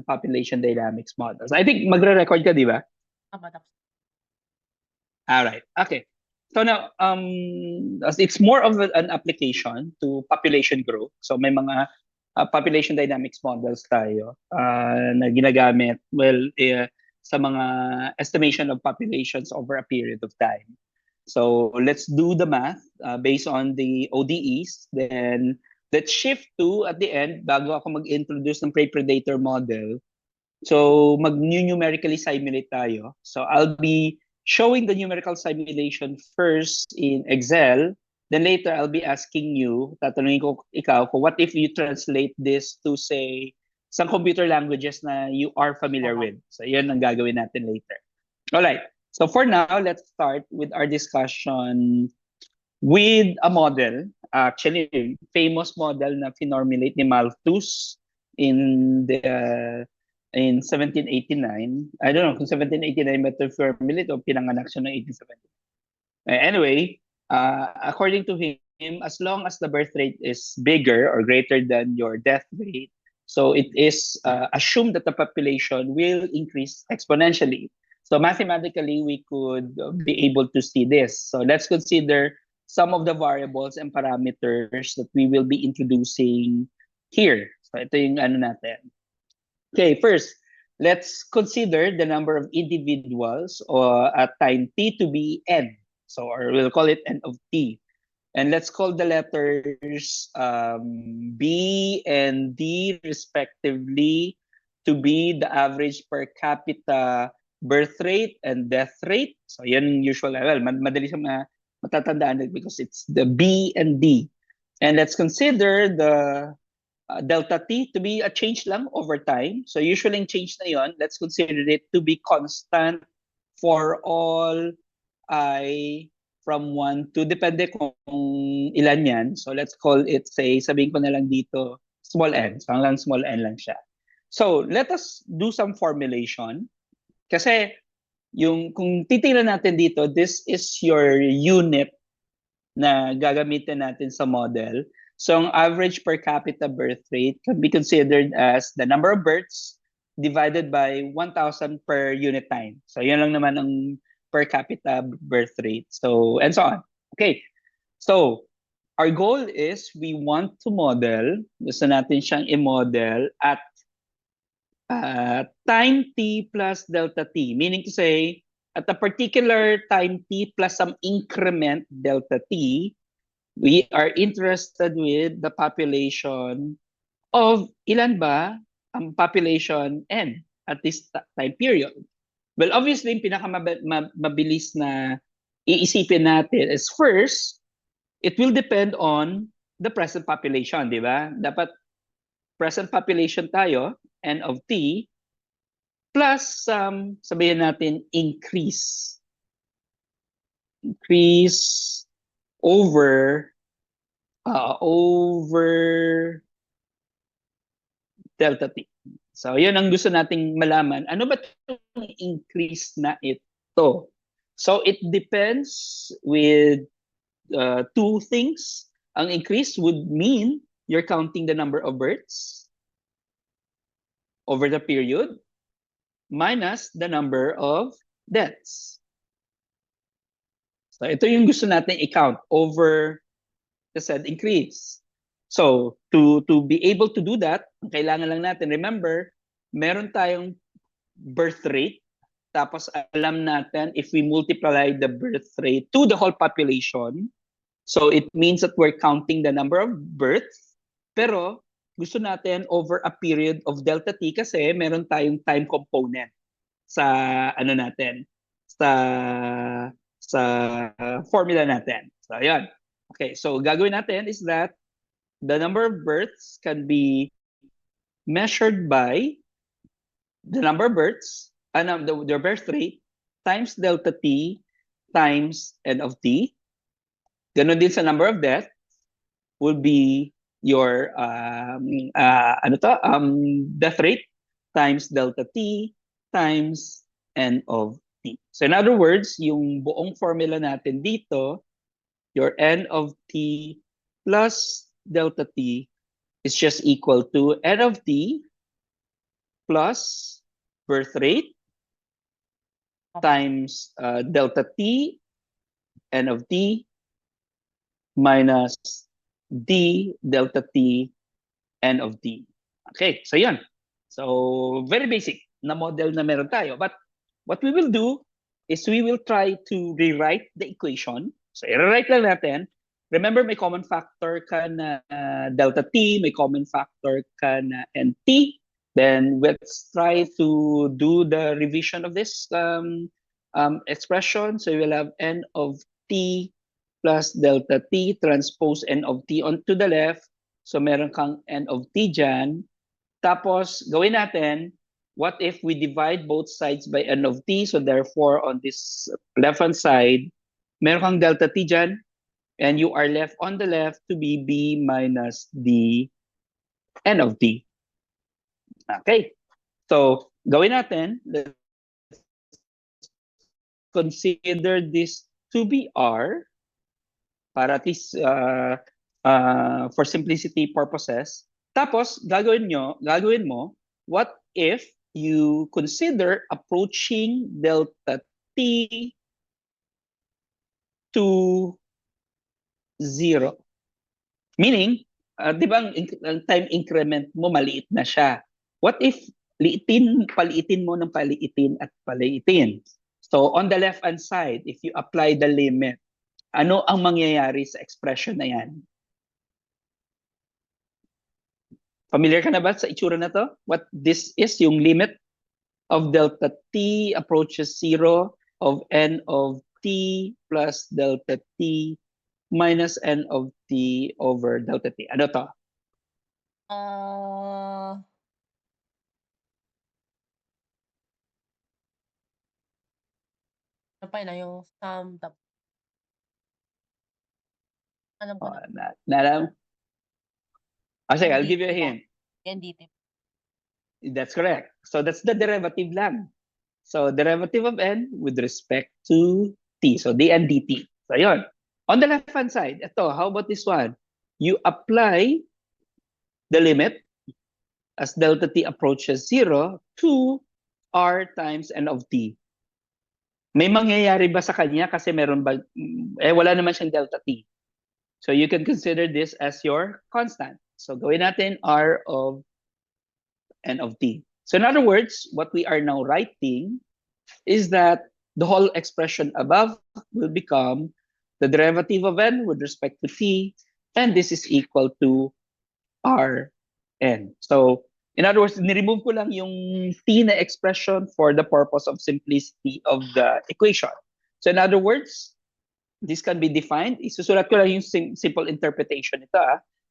population dynamics models. I think magre-record ka, di ba? All right. Okay. So now, it's more of an application to population growth. So may mga population dynamics models tayo na ginagamit sa mga estimation of populations over a period of time. So let's do the math based on the ODEs. Then let's shift to, at the end, bago ako mag-introduce ng prey-predator model, so mag-numerically simulate tayo. So I'll be showing the numerical simulation first in Excel. Then later, I'll be asking you, tatanungin ko ikaw, what if you translate this to, say, some computer languages na you are familiar with. So yun ang gagawin natin later. All right. So for now, let's start with our discussion with a model. Actually, famous model na finormulate ni Malthus in 1789. I don't know kung 1789 ba ito formulate o pinanganak siya noong 1870. Anyway, according to him, as long as the birth rate is bigger or greater than your death rate, so it is assumed that the population will increase exponentially. So mathematically, we could be able to see this. So let's consider some of the variables and parameters that we will be introducing here. So ito yung ano natin. Okay, first, let's consider the number of individuals at time t to be n. So, or we'll call it n of t. And let's call the letters B and D respectively to be the average per capita birth rate and death rate. So, yan yung usual level. Madali siya matatandaan because it's the B and D. And let's consider the delta t to be a change lang over time. So usually yung change na yon, let's consider it to be constant for all I from 1 to, depende kung ilan yan. So let's call it, say, sabihin ko na lang dito, small n. So hanggang small n lang siya. So let us do some formulation. Kasi kung titingnan natin dito, this is your unit na gagamitin natin sa model. So ang average per capita birth rate can be considered as the number of births divided by 1,000 per unit time. So yun lang naman ang per capita birth rate. So, and so on. Okay. So, our goal is we want to model, gusto natin siyang i-model at time t plus delta t. Meaning to say, at a particular time t plus some increment delta t, we are interested with the population of ilan ba ang population n at this time period. Well, obviously, yung pinakamabilis na iisipin natin is first, it will depend on the present population, di ba? Dapat present population tayo, n of t, plus sabihin natin increase over delta t. So, yun ang gusto nating malaman. Ano ba itong increase na ito? So, it depends with two things. Ang increase would mean you're counting the number of births over the period minus the number of deaths. So, ito yung gusto natin i-count over the said increase. So, to be able to do that, kailangan lang natin, remember, meron tayong birth rate, tapos alam natin if we multiply the birth rate to the whole population, so it means that we're counting the number of births, pero gusto natin over a period of delta t kasi meron tayong time component sa ano natin, sa formula natin. So, ayan. Okay, so gagawin natin is that the number of births can be measured by the number of births, their birth rate, times delta t times n of t. Ganon din sa number of deaths will be your death rate times delta t times n of t. So in other words, yung buong formula natin dito, your n of t plus delta t is just equal to n of t plus birth rate times delta t, n of t, minus d delta t, n of d. Okay, so yun. So very basic na model na meron tayo. But what we will do is we will try to rewrite the equation. So i-rewrite lang natin. Remember, may common factor ka na delta t, may common factor ka na nt. Then let's try to do the revision of this expression. So we will have n of t plus delta t transpose n of t onto the left. So meron kang n of t dyan. Tapos gawin natin, what if we divide both sides by n of t? So therefore, on this left-hand side, meron kang delta t dyan. And you are left on the left to be b minus d n of t. Okay. So gawin natin, let's consider this to be r para at least for simplicity purposes. Tapos gagawin mo, what if you consider approaching delta t to 0? Meaning, di ba ang time increment mo maliit na siya. What if paliitin mo ng paliitin at paliitin? So on the left-hand side, if you apply the limit, ano ang mangyayari sa expression na yan? Familiar ka na ba sa itsura na to? What this is, yung limit of delta t approaches 0 of n of t plus delta t minus n of t over delta t. Ano to? Ano pa yun, yung sum, alam ko na. Sige, I'll give you a hint. NDT. That's correct. So that's the derivative lang. So derivative of n with respect to t. So dn dt. So yun. On the left-hand side, ito, how about this one? You apply the limit as delta t approaches 0 to r times n of t. May mangyayari ba sa kanya kasi meron ba, wala naman siyang delta t. So you can consider this as your constant. So gawin natin r of n of t. So in other words, what we are now writing is that the whole expression above will become the derivative of n with respect to t, and this is equal to rn. So in other words, ni-remove ko lang yung t na expression for the purpose of simplicity of the equation. So in other words, this can be defined. Isusulat ko lang yung simple interpretation nito.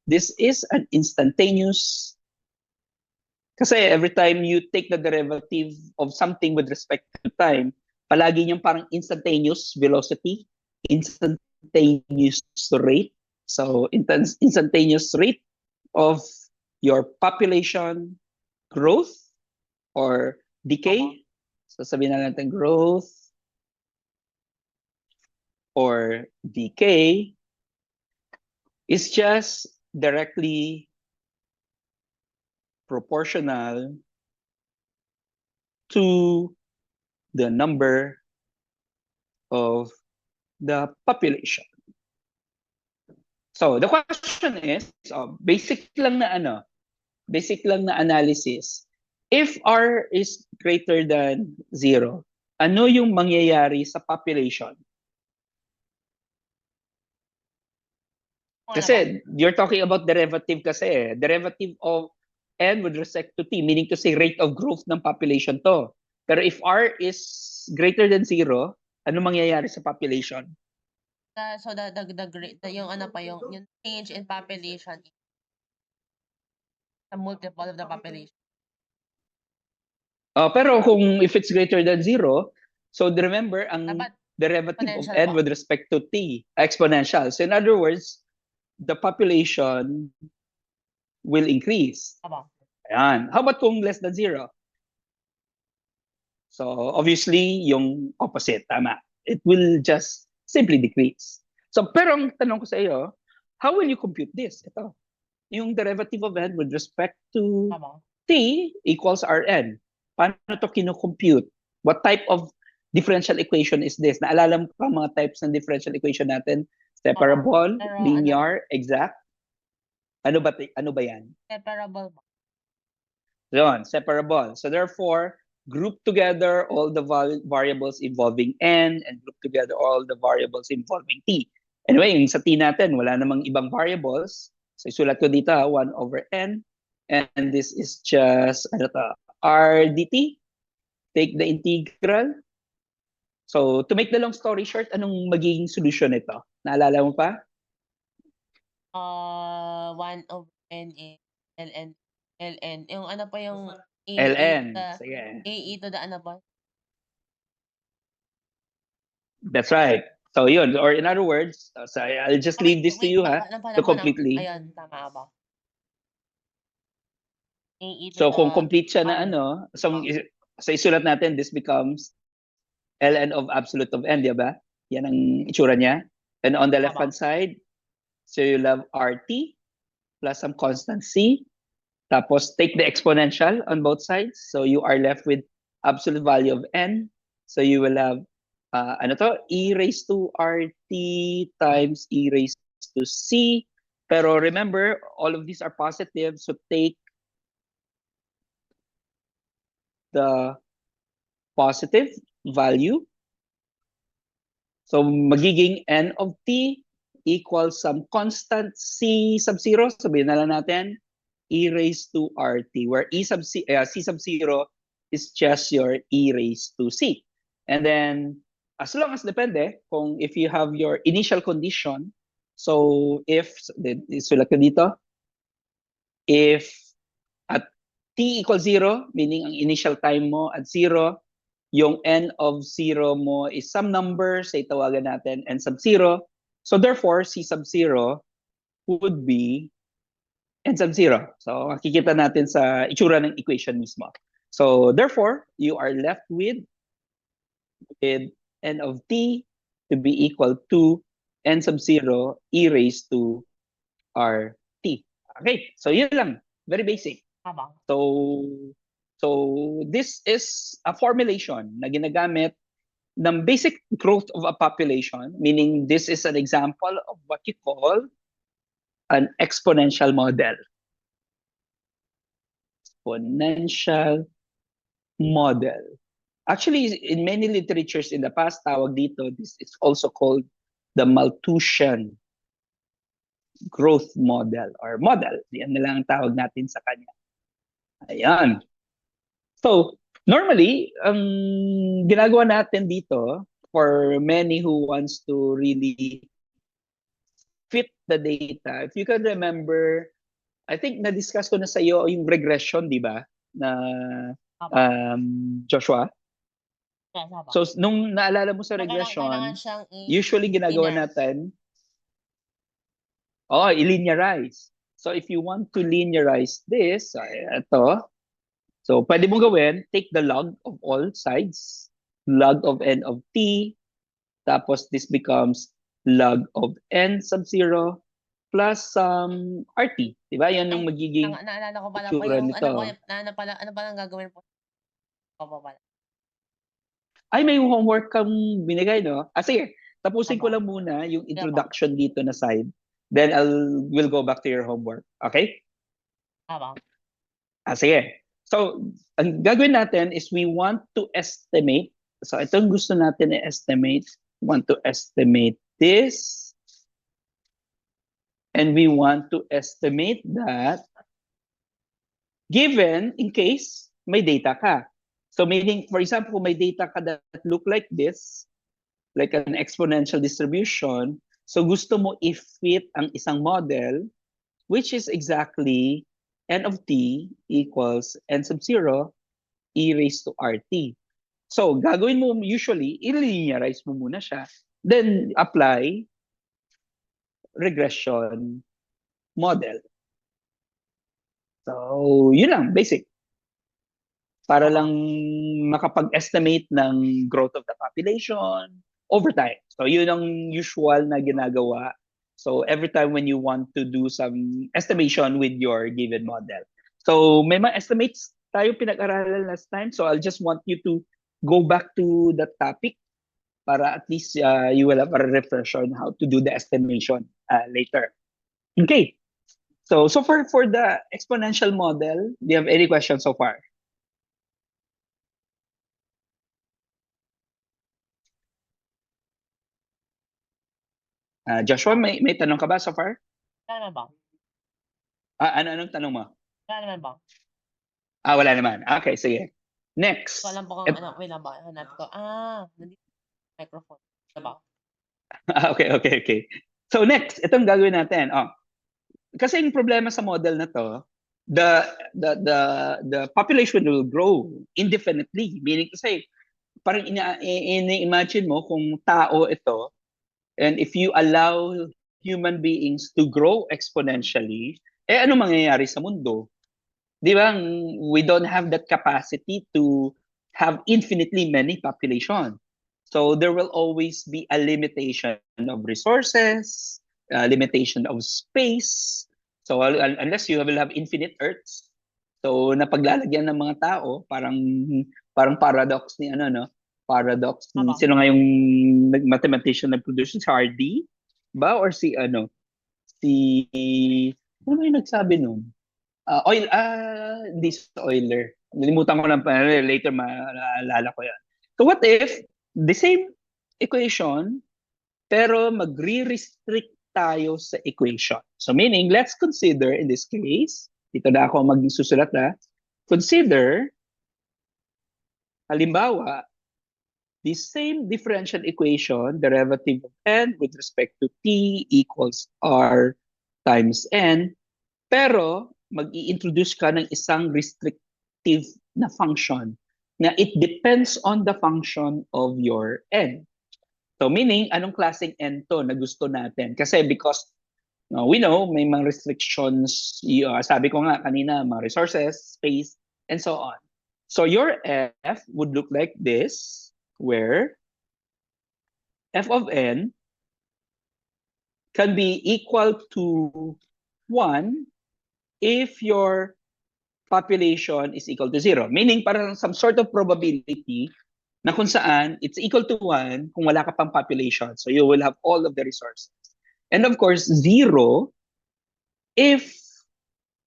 This is an instantaneous, kasi every time you take the derivative of something with respect to time, palagi niyang parang instantaneous velocity, instantaneous rate. So instantaneous rate of your population growth or decay. So sabihin na natin growth or decay is just directly proportional to the number of the population. So the question is, basic lang na analysis. If r is greater than 0, ano yung mangyayari sa population? Kasi you're talking about derivative kasi. Derivative of n with respect to t, meaning to say rate of growth ng population to. Pero if r is greater than 0, ano mangyayari sa population? So yung ano pa yung change in population, the multiple of the population. Pero kung if it's greater than 0, so remember ang derivative of n with respect to t, exponential. So in other words, the population will increase. Ayan. How about kung less than 0? So obviously, yung opposite, tama. It will just simply decrease. So pero ang tanong ko sa iyo, how will you compute this? Ito, yung derivative of n with respect to T equals Rn. Paano to kino-compute? What type of differential equation is this? Naalala mo pa mga types ng differential equation natin? Separable, Pero linear, exact. Ano ba yan? separable ba? Yun, separable. So therefore, group together all the variables involving n and group together all the variables involving t. Anyway, yung sa t natin, wala namang ibang variables. So isulat ko dito, 1 over n. And this is just, r dt. Take the integral. So to make the long story short, anong magiging solution nito? Naalala mo pa? 1 over n is ln. Yung ano pa yung ln. Sige. a to the ano ba? That's right. So yun, or in other words, so I'll just leave this to you to completely. Ayun, tama ba? So kung complete siya na so isulat natin, this becomes ln of absolute of n, di ba? Yan ang itsura niya. And on the left-hand side, so you'll have RT plus some constant C. Tapos take the exponential on both sides. So you are left with absolute value of n. So you will have e raised to RT times e raised to C. Pero remember, all of these are positive. So take the positive value. So magiging n of t equals some constant c sub 0. Sabihin na lang natin, e raised to RT, where c sub 0 is just your e raised to c. And then, as long as depende, if you have your initial condition, so sulat ko dito, if at t equals 0, meaning ang initial time mo at 0, yung n of 0 mo is some number, say tawagan natin n sub 0. So therefore, c sub 0 would be n sub 0. So makikita natin sa itsura ng equation mismo. So therefore, you are left with n of t to be equal to n sub 0 e raised to rt. Okay, so yun lang. Very basic. So this is a formulation na ginagamit ng basic growth of a population, meaning this is an example of what you call an exponential model. Exponential model. Actually, in many literatures in the past, tawag dito, this is also called the Malthusian growth model or model. Yan na lang ang tawag natin sa kanya. Ayan. So, normally, ang ginagawa natin dito for many who wants to really fit the data, if you can remember, I think na-discuss ko na sa iyo yung regression, di ba? Na Joshua? So, nung naalala mo sa regression, usually ginagawa natin, i-linearize. So, if you want to linearize this, ito, so, pwede mong gawin, take the log of all sides, log of n of t, tapos this becomes log of n sub 0 plus some rt. Diba? Yan ang magiging naalala ko pala po itsura yung nito. ano pala gagawin po? Ay, may homework kang binigay, no? Sige, tapusin ko lang muna yung introduction dito na side. Then we'll go back to your homework. Okay? Sige. So, ang gagawin natin is we want to estimate. So, itong gusto natin i-estimate. We want to estimate this. And we want to estimate that given in case may data ka. So, meaning, for example, kung may data ka that look like this, like an exponential distribution, so gusto mo i-fit ang isang model, which is exactly n of t equals n sub 0 e raised to rt. So, gagawin mo usually, i-linearize mo muna siya. Then, apply regression model. So, yun lang, basic. Para lang makapag-estimate ng growth of the population over time. So, yun ang usual na ginagawa. So, every time when you want to do some estimation with your given model. So may mga estimates tayo pinag-aralan last time. So I'll just want you to go back to the topic para at least you will have a refresher on how to do the estimation later. Okay. So far for the exponential model, do you have any questions so far? Joshua, may tanong ka ba so far? Wala naman ba? Anong tanong mo? Wala naman ba? Wala naman. Okay, sige. Next. So, alam po kung ano, wait lang ba? Hanap ko. Nandito microphone. Diba? Okay. So next, itong gagawin natin. Kasi yung problema sa model na to, the population will grow indefinitely. Meaning kasi parang ini-imagine mo kung tao ito, and if you allow human beings to grow exponentially, ano mangyayari sa mundo? Di ba? We don't have that capacity to have infinitely many population. So there will always be a limitation of resources, a limitation of space. So unless you will have infinite Earths, so napaglalagyan ng mga tao, parang paradox ni ano no? Paradox ni Tama. sino nga yung mathematician na produce, si Hardy ba or si ano? Si ano yung nagsabi nun? Hindi sa Euler. Nalimutan ko lang pa, later maalala ko yan. So what if the same equation pero magre-restrict tayo sa equation? So meaning, let's consider in this case, dito na ako magsusulat consider, halimbawa, the same differential equation, derivative of n with respect to t equals r times n, pero mag-i-introduce ka ng isang restrictive na function na it depends on the function of your n. So meaning, anong klaseng n to na gusto natin? Kasi because we know may mga restrictions, sabi ko nga kanina, mga resources, space, and so on. So your f would look like this, where f of n can be equal to 1 if your population is equal to 0. Meaning, parang some sort of probability na kung saan it's equal to 1 kung wala ka pang population. So you will have all of the resources. And of course, 0 if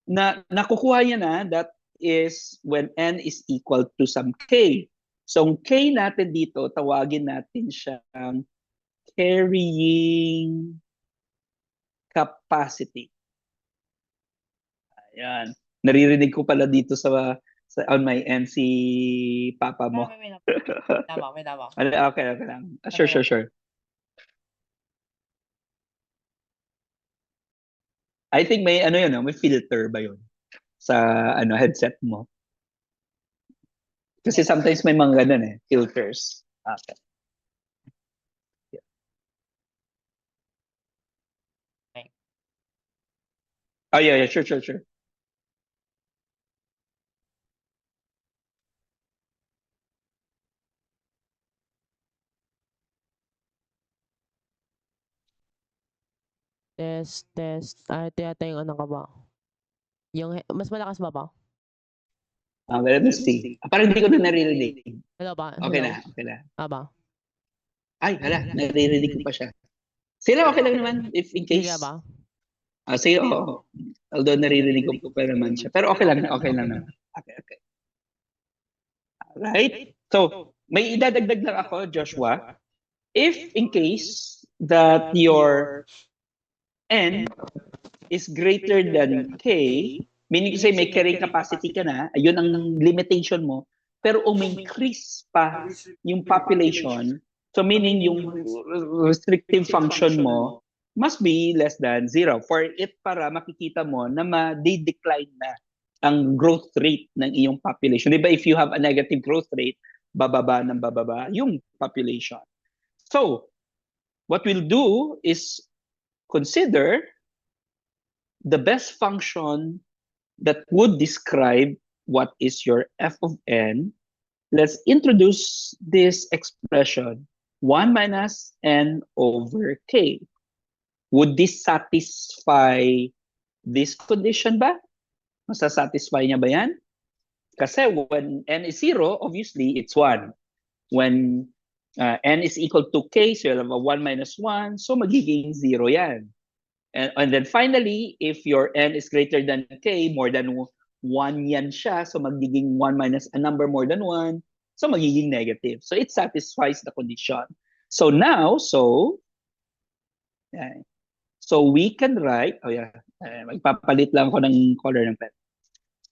nakukuha niya na, that is when n is equal to some k. So ang k natin dito, tawagin natin siyang carrying capacity. Ayan. Naririnig ko pala dito sa on my end si papa mo. Wait lang. Okay lang. Sure. I think may ano yun, may filter ba yun sa headset mo? Kasi sometimes may mga ganun filters. Okay. Oh yeah, sure. Test. Ito yata yung ano ka ba? Yung mas malakas ba? Let me see. Parang hindi ko na naririnig. Hello ba? Okay Hello? na. Ba? Ay, hala, naririnig ko pa siya. Sila okay lang naman if in case. Sige ba? Sige, oo. Although naririnig ko pa naman siya. Pero okay lang naman. Okay. Alright. So, may idadagdag lang ako, Joshua. If in case that your n is greater than k, meaning to say may carrying capacity ka na, ayun ang limitation mo, pero increase pa yung population, so meaning yung restrictive function mo must be less than 0 for it para makikita mo na ma-decline na ang growth rate ng iyong population. Diba if you have a negative growth rate, bababa yung population. So, what we'll do is consider the best function that would describe what is your f of n. Let's introduce this expression, 1 minus n over k. Would this satisfy this condition ba? Masasatisfy niya ba yan? Kasi when n is 0, obviously, it's 1. When n is equal to k, so you'll have a 1 minus 1, so magiging 0 yan. And then finally, if your n is greater than k, more than 1 yan siya, so magiging 1 minus a number more than 1, so magiging negative. So it satisfies the condition. So now, we can write, magpapalit lang ako ng color ng pen.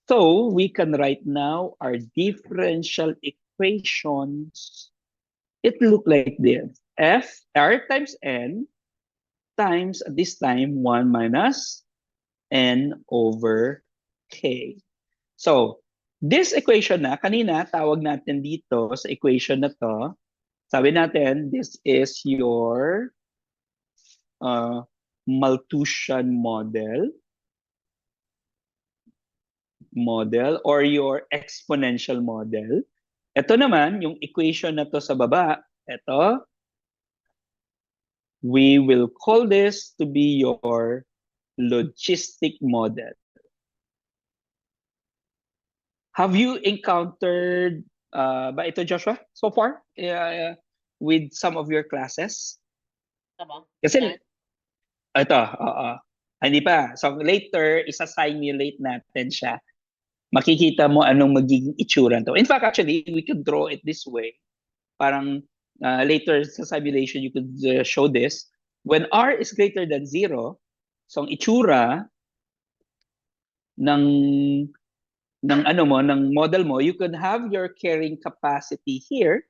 So we can write now our differential equations. It look like this. R times n times, at this time, 1 minus n over k. So, this equation na, kanina, tawag natin dito sa equation na to, sabi natin, this is your Malthusian model or your exponential model. Ito naman, yung equation na to sa baba, ito, we will call this to be your logistic model. Have you encountered ba ito, Joshua, so far with some of your classes? Tama? Kasi ito, hindi pa. So later, isa-simulate natin siya. Makikita mo anong magiging itsura to. In fact, actually, we could draw it this way. Parang later sa simulation, you could show this. When r is greater than 0, so ang itsura ng model mo, you could have your carrying capacity here.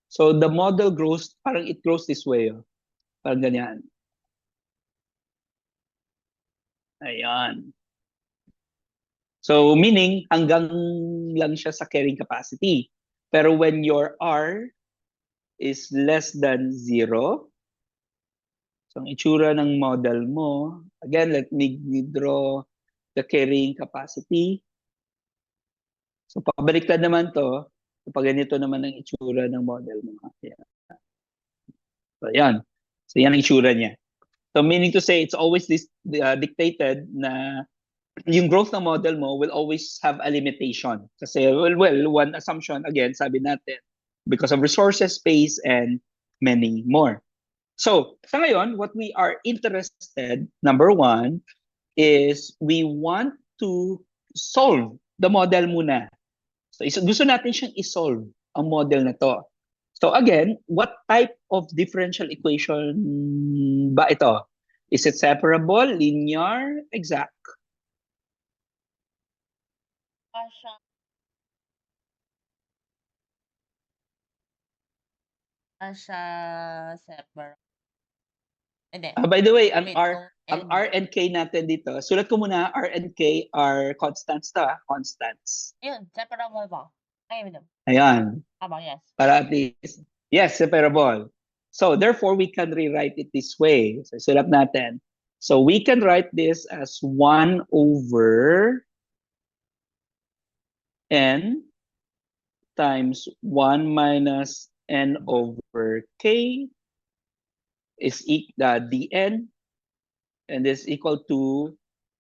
So the model grows, parang it grows this way. Parang ganyan. Ayan. So meaning, hanggang lang siya sa carrying capacity. Pero when your R is less than 0, so ang itsura ng model mo, again, let me draw the carrying capacity. So pabaliktad naman to, so pag ganito naman ang itsura ng model mo. Ayan. So yan. So yan ang itsura niya. So meaning to say, it's always dictated na yung growth ng model mo will always have a limitation. Kasi, one assumption, again, sabi natin, because of resources, space, and many more. So, sa ngayon, what we are interested, number one, is we want to solve the model muna. So, gusto natin siyang isolve ang model na to. So again, what type of differential equation ba ito? Is it separable, linear, exact? Siya separate. Hindi. By the way, ang Wait, R and K natin dito, sulat ko muna, R and K are constants to, constants. Yun, separable ba? Ayan. Yes. Para at least, yes, separable. So therefore, we can rewrite it this way. So sulat natin. So we can write this as 1 over n times 1 minus n over k is dn, and this equal to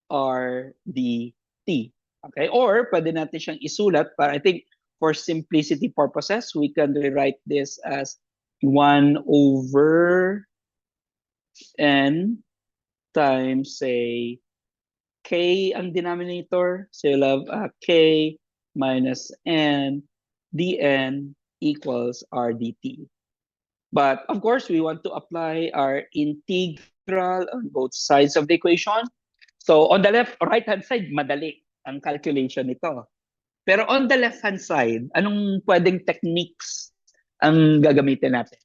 r dt. Okay? Or pwede natin siyang isulat para, I think, for simplicity purposes, we can rewrite this as 1 over n times, say, k ang denominator. So you'll have k minus n dn equals r dt. But of course, we want to apply our integral on both sides of the equation. So on the right-hand side, madali ang calculation nito. Pero on the left-hand side, anong pwedeng techniques ang gagamitin natin?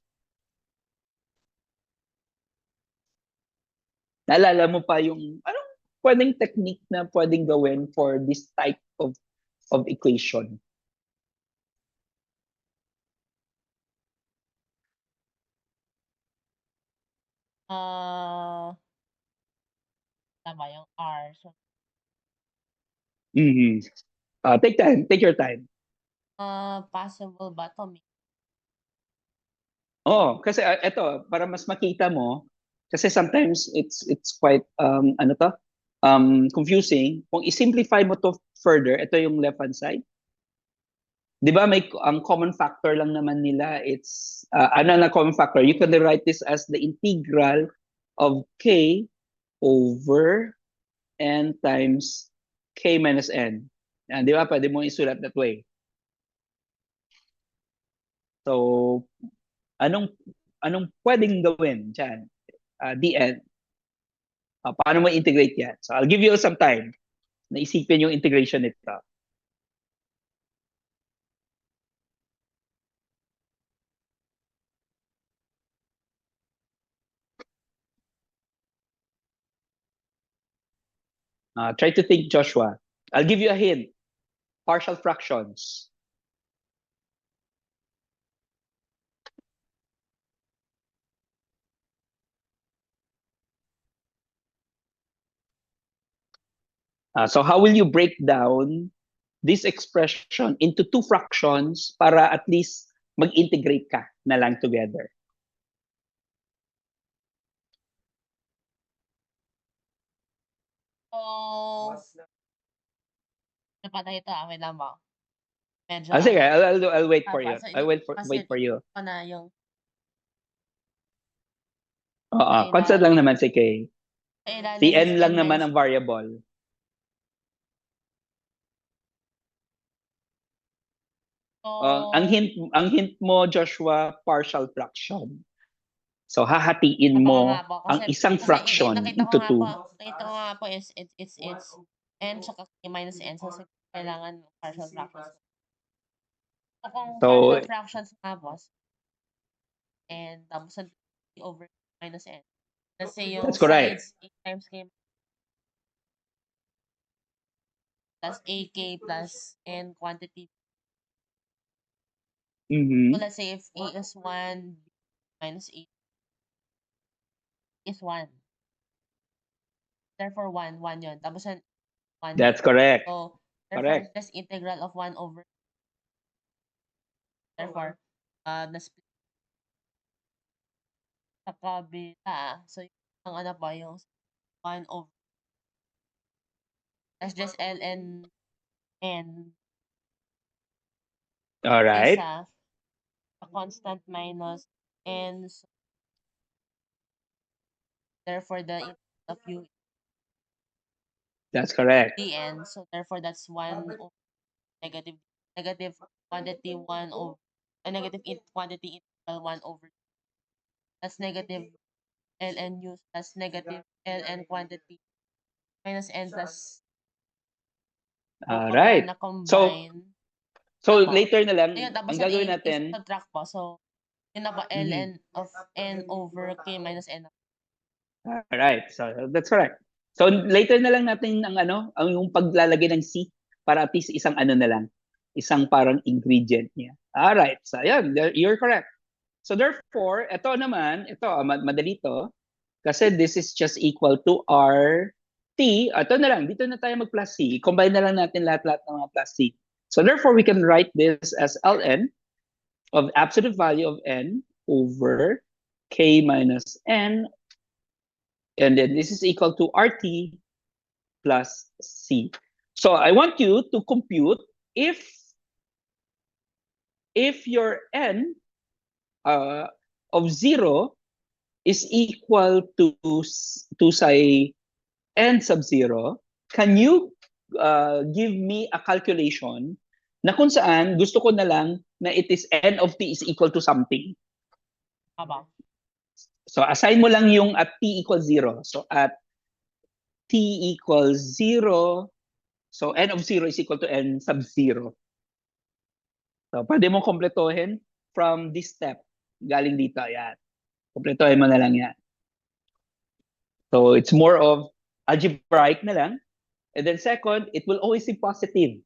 Naalala mo pa yung anong pwedeng technique na pwedeng gawin for this type of equation? Tama yung R. So, take time. Take your time. possible ba to? Oh, kasi ito, para mas makita mo, kasi sometimes it's quite, ano to? confusing, kung i-simplify mo to further, ito yung left-hand side. Di ba ang common factor lang naman nila, it's, ano na common factor? You can write this as the integral of k over n times k minus n. Yan, di ba? Pwede mo isulat that way. So, anong pwedeng gawin dyan? Dn. Paano mo integrate yan? So, I'll give you some time na isipin yung integration nito. Try to think, Joshua. I'll give you a hint. Partial fractions. So how will you break down this expression into two fractions para at least mag-integrate ka na lang together? So, napatay ito, wait lang ba? Medyo Sige, I'll wait for you. so I'll wait for you. na yung Oo, sa constant lang ilalim. naman si K. Sa ilalim Si is N lang n naman minus ang variable. So, Ang hint mo, Joshua, partial fraction. So hahatiin baka mo nga po, ang isang fraction nakita ko into nga two. po, is it's n tsaka k minus n. So, kailangan partial fractions. So, kung So, partial fractions nga boss, and tapos over minus n. Let's say yung that's correct. sides a times k plus ak plus n quantity. Mhm. So let's say if a is 1, b minus a is 1. Therefore 1 yun. Tapos 1 That's dito. correct. So therefore Correct. just integral of 1 over. Therefore, na-split sa kabila. So yung ano pa yung 1 over. That's just ln n All right. isa a constant minus n. So, therefore the integral of u That's correct. dn. So therefore that's 1 over negative quantity 1 over quantity integral 1 over. That's negative ln u plus negative ln quantity minus n plus All over right. na So, combine. Po. later na lang, Ayun, tapos ang yan gagawin natin, i-subtract po. So, yun na po, mhm. ln of n over k minus n. All right. So, that's correct. So, later na lang natin ang yung paglalagay ng C para at least isang ano na lang, isang parang ingredient niya. All right. So, yan, you're correct. So, therefore, ito, madali to. Kasi this is just equal to R T. Ito na lang, dito na tayo mag-plus C. Combine na lang natin lahat-lahat ng mga plus C. So therefore, we can write this as Ln of absolute value of n over k minus n. And then this is equal to RT plus C. So I want you to compute if your n of 0 is equal to say n sub 0, can you give me a calculation na kung saan gusto ko na lang na it is n of t is equal to something. Aba. So assign mo lang yung at t equals 0. So at t equals 0, so n of 0 is equal to n sub 0. So pwede mo kompletohin from this step. Galing dito, yan. Kompletohin mo na lang yan. So it's more of algebraic na lang. And then second, it will always be positive.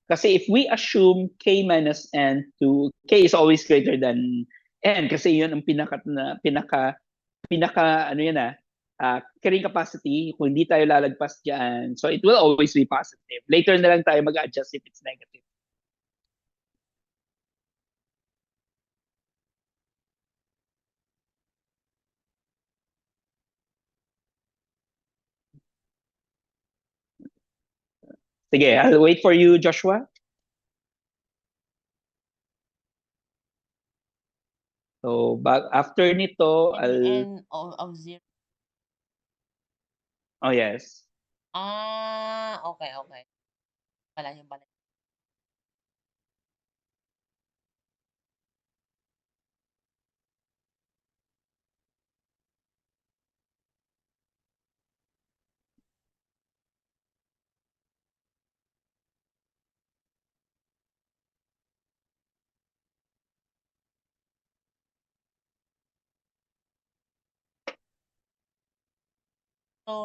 Kasi if we assume k minus n to k is always greater than n kasi yun ang pinaka ano yan carrying capacity kung hindi tayo lalagpas diyan. So it will always be positive. Later na lang tayo mag-adjust if it's negative. Sige, I'll wait for you, Joshua. So, after nito, N of 0. oh yes. Okay, okay. Pala yun pala.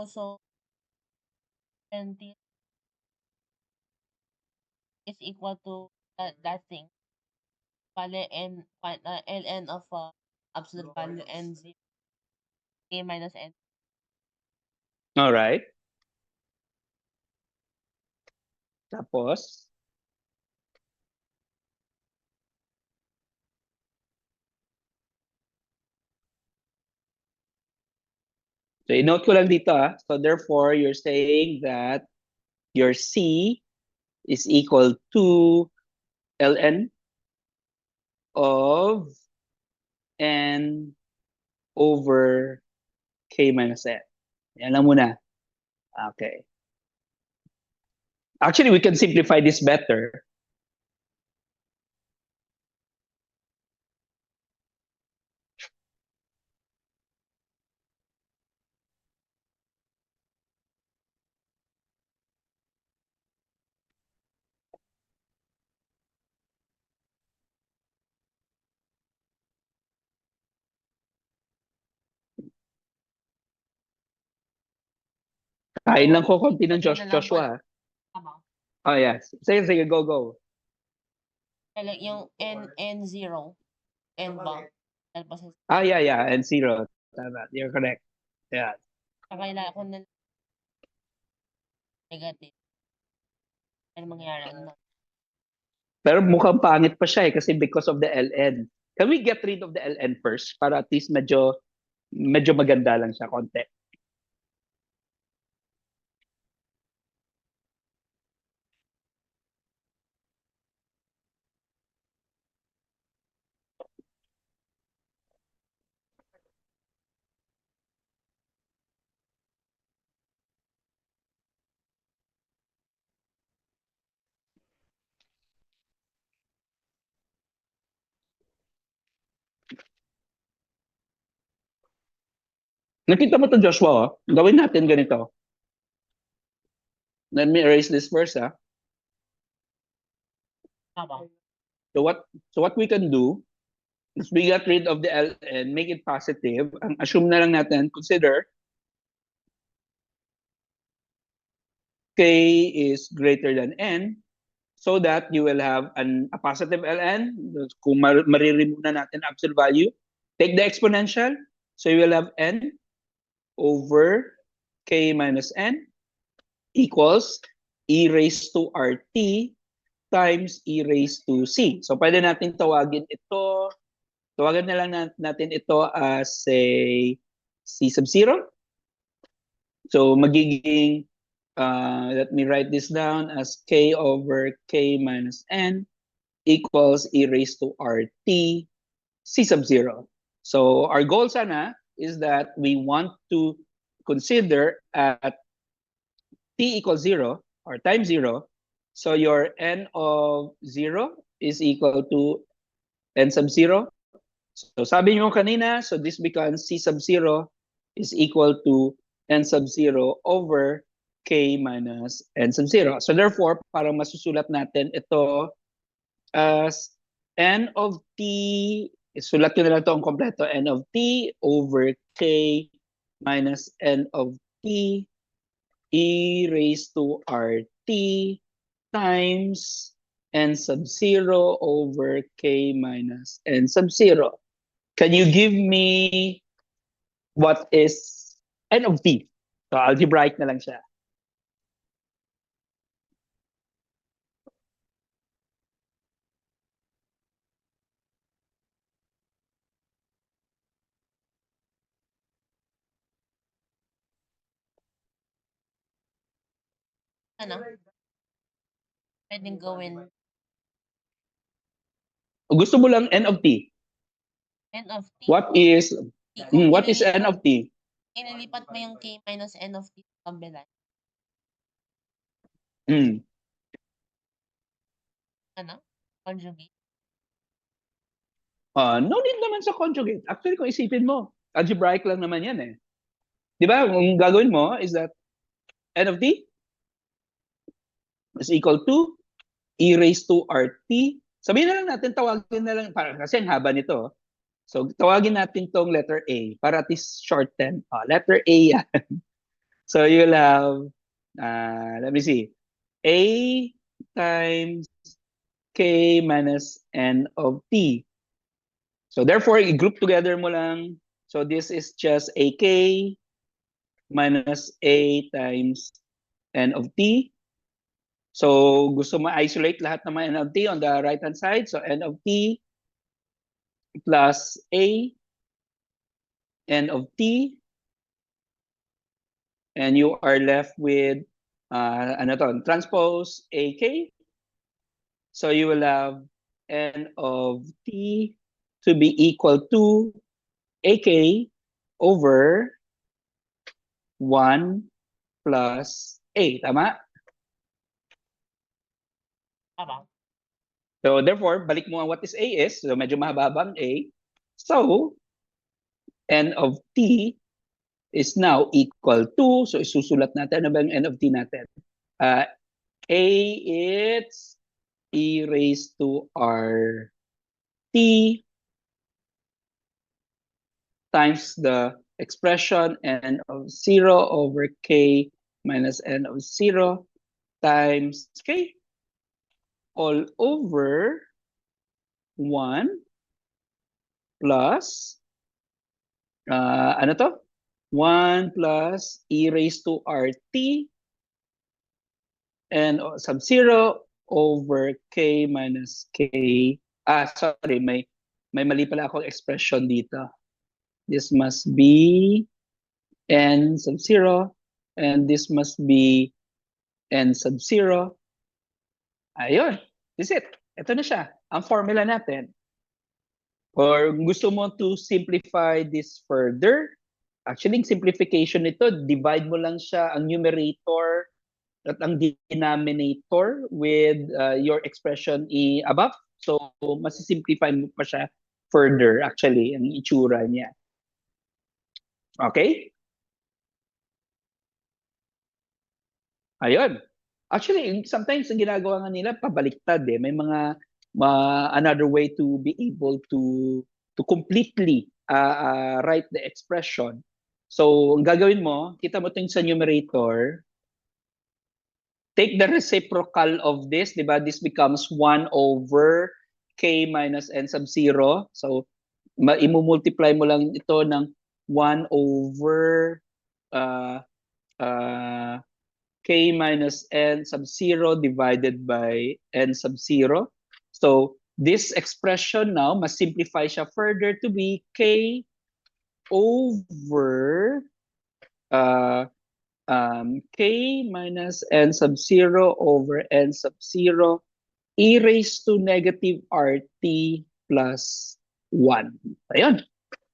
So 20 is equal to that thing. Bale, ln of absolute value n 0, k minus n. All right. Tapos, so i-note ko lang dito So therefore, you're saying that your C is equal to ln of n over k minus n. Yan lang muna. Okay. Actually, we can simplify this better. Kain lang ko konti ng Yun na lang Joshua. pala. Tama. Oh, yes. Sige, go, go. Like yung n0. N ba? Tapos Yeah. And zero. Tama. You're correct. Yeah. kailangan ko na negative. Ano mangyari? Ano? Pero mukhang pangit pa siya kasi because of the ln. Can we get rid of the ln first para at least medyo maganda lang siya konti? Nakita mo to Joshua, oh. Gawin natin ganito. Let me erase this first, Tama. So what we can do is we get rid of the ln, make it positive. Ang assume na lang natin, consider k is greater than n so that you will have a positive ln. Kung mariremove na natin absolute value, take the exponential. So you will have n over k minus n equals e raised to rt times e raised to c. So pwede natin tawagan na lang natin ito as a c sub 0. So magiging, let me write this down as k over k minus n equals e raised to rt c sub 0. So our goal sana is that we want to consider at t equals 0 or times 0. So your n of 0 is equal to n sub 0. So sabi nyo kanina, so this becomes c sub 0 is equal to n sub 0 over k minus n sub 0. So therefore, parang masusulat natin ito as n of t, sulat ko na lang ito ang kompleto, n of t over k minus n of t e raised to rt times n sub 0 over k minus n sub 0. Can you give me what is n of t? So algebraic na lang siya. Ano? Pwedeng gawin Gusto mo lang N of T. N of T. What is Kung what is N of T? inilipat mo yung K minus N of T sa kabila, Mm. ano? Conjugate. No need naman sa conjugate. Actually, kung isipin mo, algebraic lang naman yan eh. Di ba? Kung gagawin mo is that N of T is equal to e raised to RT. Sabihin na lang natin, tawagin na lang, para, kasi ang haba nito. So, tawagin natin tong letter A para at least shorten. Letter A yan. So, you'll have, let me see, A times K minus N of T. So, therefore, i-group together mo lang. So, this is just AK minus A times N of T. So, gusto mo isolate lahat ng mga N of T on the right-hand side. So, N of T plus A, N of T, and you are left with, ano to, transpose AK. So, you will have N of T to be equal to AK over 1 plus A. Tama? Tama. So, therefore, balik mo ang what is A is. So, medyo mahaba ang A. So, N of T is now equal to, so isusulat natin, ano ba yung N of T natin? A, it's e raised to R T times the expression N of 0 over K minus N of 0 times K all over 1 plus, ano to? 1 plus e raised to RT and sub 0 over K minus K. Sorry, may mali pala akong expression dito. This must be N sub 0 and this must be N sub 0. Ayun, this is it. Ito na siya, ang formula natin. Or gusto mo to simplify this further, actually, simplification nito, divide mo lang siya ang numerator at ang denominator with your expression above. So, masisimplify mo pa siya further, actually, ang itsura niya. Okay? Ayun. Actually, sometimes ang ginagawa nga nila, pabaliktad eh. May mga another way to be able to completely write the expression. So, ang gagawin mo, kita mo ito sa numerator, take the reciprocal of this, di ba? This becomes 1 over K minus N sub 0. So, imumultiply mo lang ito ng 1 over uh, uh, K minus N sub 0 divided by N sub 0. So, this expression now, mas simplify siya further to be K over K minus N sub 0 over N sub 0 e raised to negative RT plus 1. Ayun.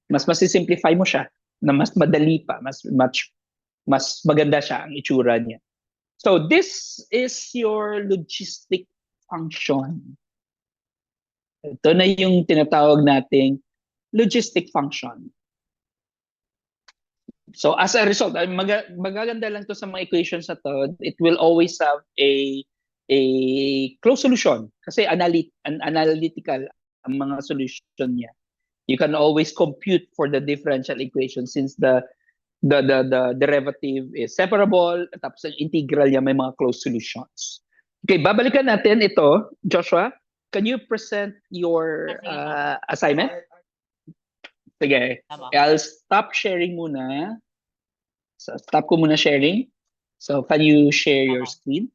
Mas masisimplify mo siya na mas madali pa, mas maganda siya ang itsura niya. So this is your logistic function. Ito na yung tinatawag nating logistic function. So as a result, magaganda lang to sa mga equations na to, it will always have a closed solution kasi analytical ang mga solution niya. You can always compute for the differential equation since the derivative is separable, tapos ang integral niya may mga closed solutions. Okay, babalikan natin ito. Joshua, can you present your assignment? Sige. I'll stop sharing muna. So, stop ko muna sharing. So, can you share your screen?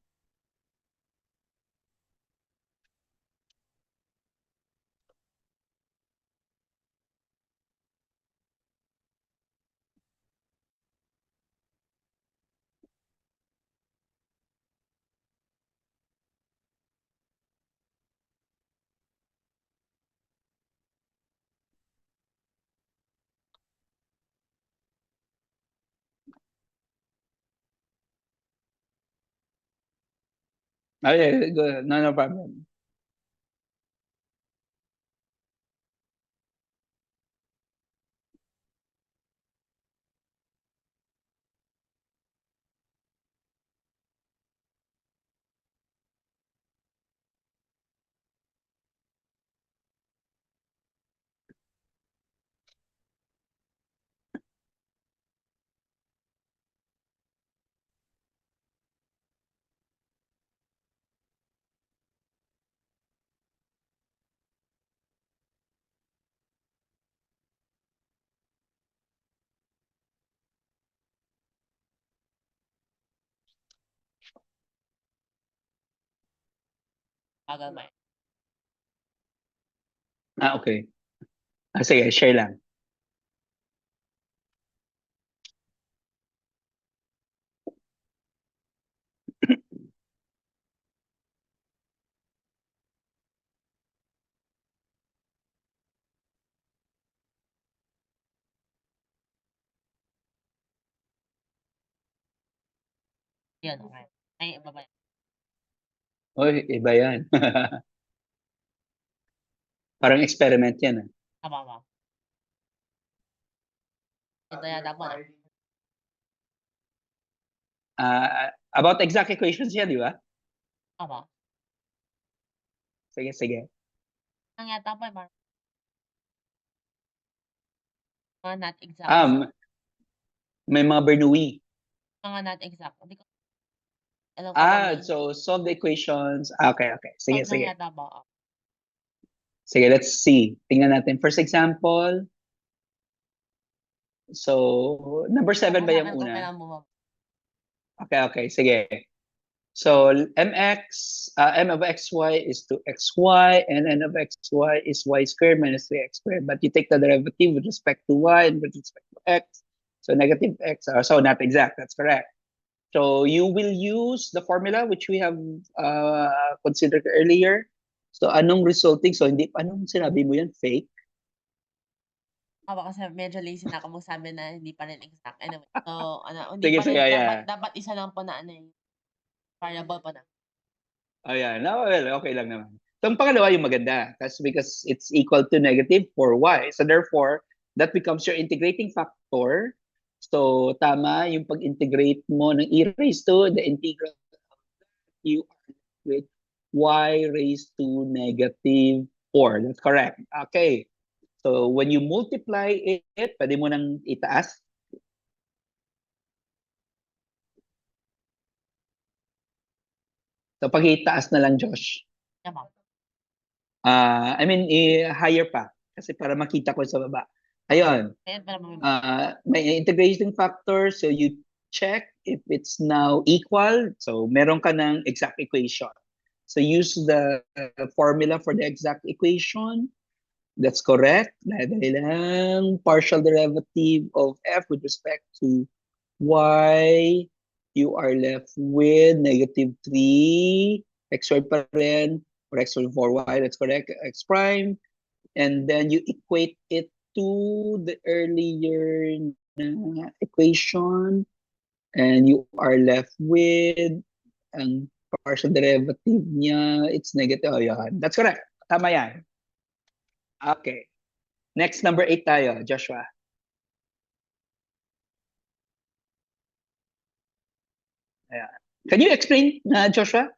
Okay, good. No, no problem. Bagal mo. Okay. Sige, share lang. Yan, okay. Ay, iba ba yan? Oy, iba yan. Parang experiment yan. Tama ba? Ito yata po na. About exact equations yan, di ba? Tama. Sige, sige. Ang yata po, parang mga not exact. May mga Bernoulli. Mga not exact. Hindi ko alam ko ba may So solve the equations. Okay, okay. Sige, solve lang sige. yata ba? Sige, let's see. Tingnan natin. First example. So, number 7 ba yung Kung una? kailangan bumaba. Okay, okay. Sige. So, m of xy is 2xy, and n of xy is y squared minus 3x squared. But you take the derivative with respect to y and with respect to x. So, negative x. So, not exact. That's correct. So, you will use the formula which we have considered earlier. So, anong resulting? So, anong sinabi mo yan? Fake? Kasi medyo lazy na ako magsabi na hindi pa rin exact. Anyway, so hindi Sige, pa rin sige, yeah. dapat isa lang po na variable po na. Oh, yeah. No, well, okay lang naman. So, ang pangalawa yung maganda. That's because it's equal to negative for y. So, therefore, that becomes your integrating factor. So, tama yung pag-integrate mo ng e raised to the integral you are with y raised to negative 4. That's correct. Okay. So, when you multiply it, pwede mo nang itaas. So, pag itaas na lang, Josh. Tama. I mean, higher pa. Kasi para makita ko sa baba. Ayun. Ayan para May integration factor. So, you check if it's now equal. So, meron ka ng exact equation. So, use the formula for the exact equation. That's correct. Dahil lang partial derivative of f with respect to y, you are left with negative 3 x squared pa rin, or x squared 4y, that's correct, x prime. And then you equate it to the earlier equation, and you are left with ang partial derivative niya, it's negative. Oh, yan. That's correct. Tama yan. Okay. Next, number 8 tayo, Joshua. Ayan. Can you explain, Joshua?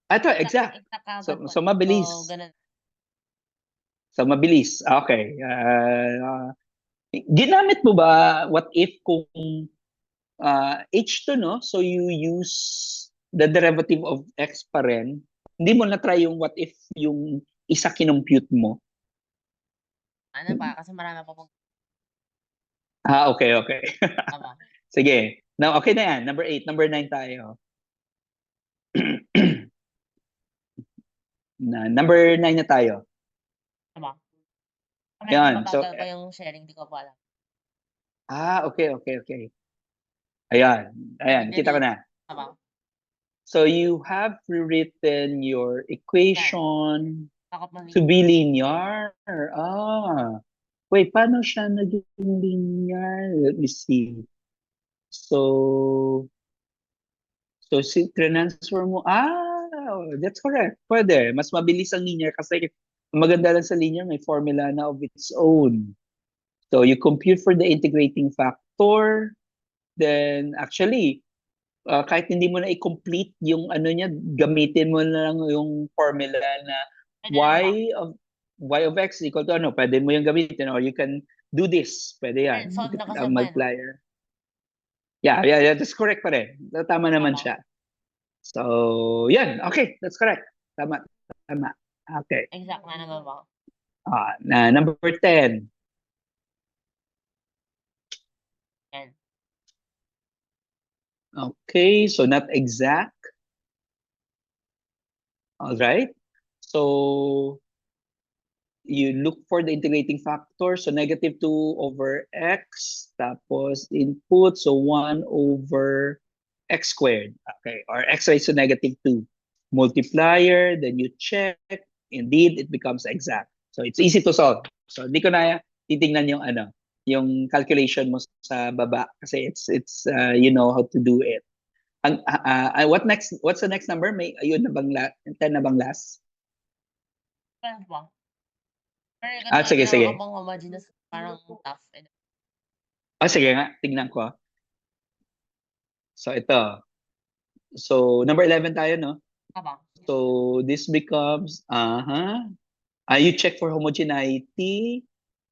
Ito, exact. So mabilis. So, ganun. So, mabilis. Okay. Ginamit mo ba what if kung H2, no? So, you use the derivative of x pa rin. Hindi mo na-try yung what if yung isa kinompute mo. Ano pa? Kasi marami pa pong Okay, okay. tama. Sige. Now, okay na yan. Number 8. Number 9 tayo. Number 9 na tayo. Tama. Ayan. So, Mabagal pa yung sharing, di ko po alam. okay, okay, okay. Ayan. Ayan. Kita ko na. Tama. So, you have rewritten your equation Takot man to be linear. Wait, paano siya naging linear? Let me see. So, transfer mo. that's correct. Pwede. Mas mabilis ang linear kasi ang maganda lang sa linear, may formula na of its own. So you compute for the integrating factor, then actually, kahit hindi mo na i-complete yung ano niya, gamitin mo na lang yung formula na Pwede lang ba? y of x equal to ano, pwede mo yung gamitin or you can do this. Pwede yan. Solve na kasi Ang po yan. multiplier. Yeah, that's correct pa rin. Tama naman Tama. siya. So, yan. Okay, that's correct. Tama. Okay. Exact na naman ba? Number 10. Yan. Okay, so not exact. All right. So, you look for the integrating factor. So, negative 2 over x. Tapos, input. So, 1 over x squared. Okay, or x raised to negative 2. Multiplier, then you check. Indeed, it becomes exact. So, it's easy to solve. So, hindi ko na titingnan yung ano, yung calculation mo sa baba kasi it's you know how to do it. What's the next number? May ayun na bang 10 na bang last? 12 ba? Pero Sige. meron ka pang homogeneous, parang tough. Sige nga, tignan ko. So, ito. So, number 11 tayo, no? Tama. So, this becomes, you check for homogeneity.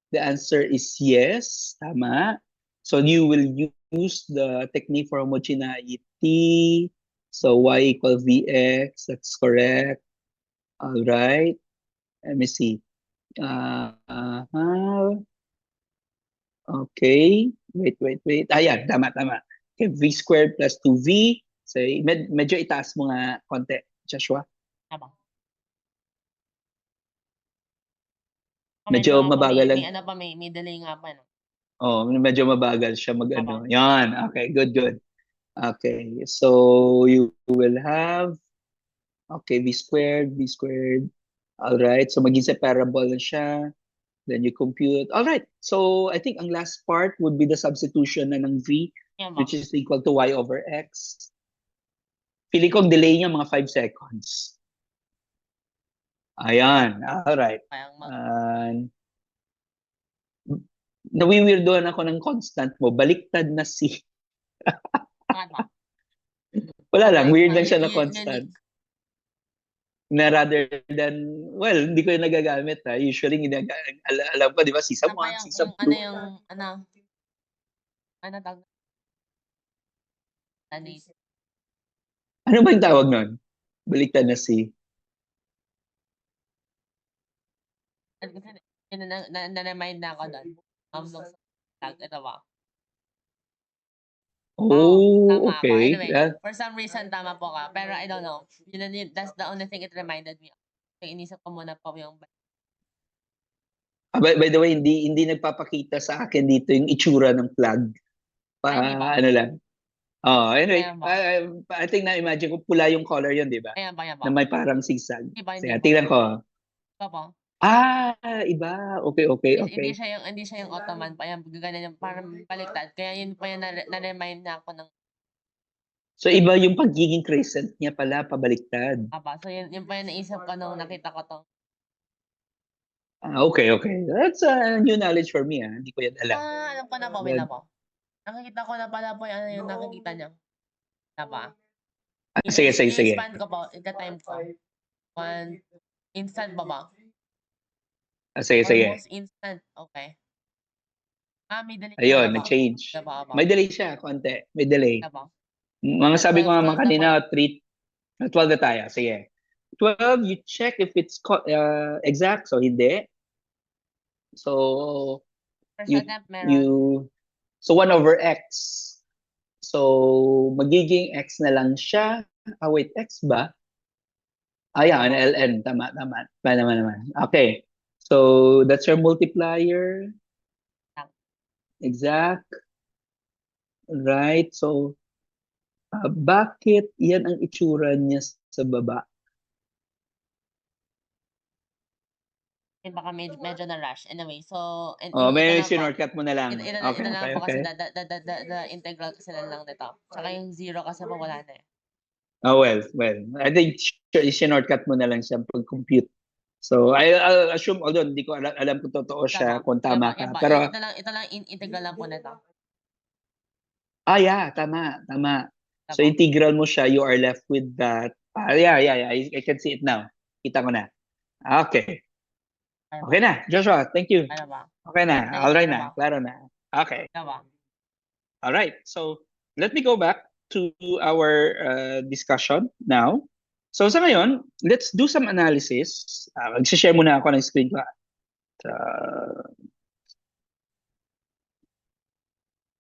The answer is yes. Tama. So, you will use the technique for homogeneity. So, y equal vx. That's correct. All right. Let me see. Okay. Wait. Ayan, tama. Okay, v squared plus 2v. So, medyo itaas mo nga konti, Joshua. Tama. Medyo mabagal lang. May ano pa, may delay nga pa, no? Medyo mabagal siya mag-ano. Yan. Okay, good. Okay, so you will have, okay, v squared. All right, so maging separable na siya. Then you compute. All right, so I think ang last part would be the substitution na ng v, which is equal to y over x. Feeling ko ang delay niya mga 5 seconds. Ayan, all right. Nawiwirdoan ako ng constant mo. Baliktad na si. Wala lang, weird lang siya na constant. Na rather than, well, hindi ko yung nagagamit ha. Usually, alam ko, di ba, sisam 1, sisam 2. Ano ba yung tawag nun? Baliktad na si. Na-remind na ako doon. Ito ba? Tama Ako. okay. Anyway, for some reason, tama po ka. Pero I don't know. That's the only thing it reminded me of. Kaya inisip ko muna po yung... By the way, hindi nagpapakita sa akin dito yung itsura ng plug. Ano lang. Anyway, I think na-imagine ko pula yung color yun, di ba? Ayan ba. Na may parang zigzag. Hindi tingnan ko. Opo. Iba. Okay. Hindi siya yung Ottoman pa. Yan, ganyan yung parang baliktad. Kaya yun pa yung na-remind na ako ng... So, iba yung pagiging crescent niya pala, pabaliktad. So yun pa yung naisip ko nung nakita ko to. Okay. That's new knowledge for me. Hindi ko yan alam. Alam ko na po, wait na po. Nakikita ko na pala po yung nakikita niya. Tama. Sige. I-expand ko po, ika-time ko. Instant ba? Sige. Almost instant, okay. May delay. Ayun, nag-change. May delay siya, konti. May delay. Mga sabi ko nga kanina, 12 na tayo. Sige. 12, you check if it's exact. So, hindi. So, so 1 over x. So, magiging x na lang siya. Wait, x ba? Yan, ln. Tama. Naman. Okay. So, that's your multiplier. Exact. Right. So, bakit yan ang itsura niya sa baba? Baka medyo na-rush. Anyway, so... may sinortcut mo na lang. Ito na lang po kasi the integral kasi lang nito. Tsaka yung 0 kasi po wala na eh. Well. I think sinortcut mo na lang siya pag-compute. So, I'll assume, although hindi ko alam kung totoo siya, kung tama ka. Pero, ito lang, integral lang po na to. yeah, tama. So, Tama. integral mo siya, you are left with that. Yeah. I can see it now. Kita ko na. Okay. Okay na, Joshua, thank you. Ano ba? Okay na, all right na, klaro na. Okay. Ano ba? All right. So, let me go back to our discussion now. So, sa ngayon, let's do some analysis. Mag-share muna ako ng screen ko.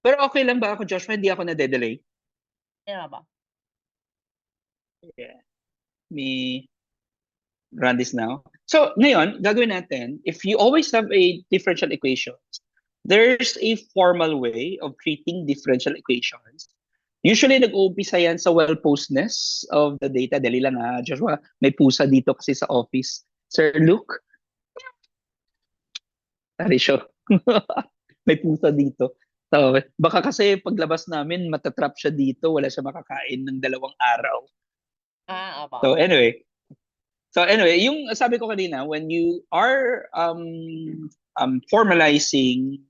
Pero okay lang ba ako, Joshua? Hindi ako na-delay? Ano ba? Yeah. Me run this now. So, ngayon, gagawin natin, if you always have a differential equation, there's a formal way of treating differential equations. Usually, nag-uumpisa yan sa well-posedness of the data. Dali lang Joshua, may pusa dito kasi sa office. Sir Luke? Tarisyo. May pusa dito. So, baka kasi paglabas namin, matatrap siya dito, wala siya makakain ng 2 araw. Aba. So anyway, yung sabi ko kanina, when you are formalizing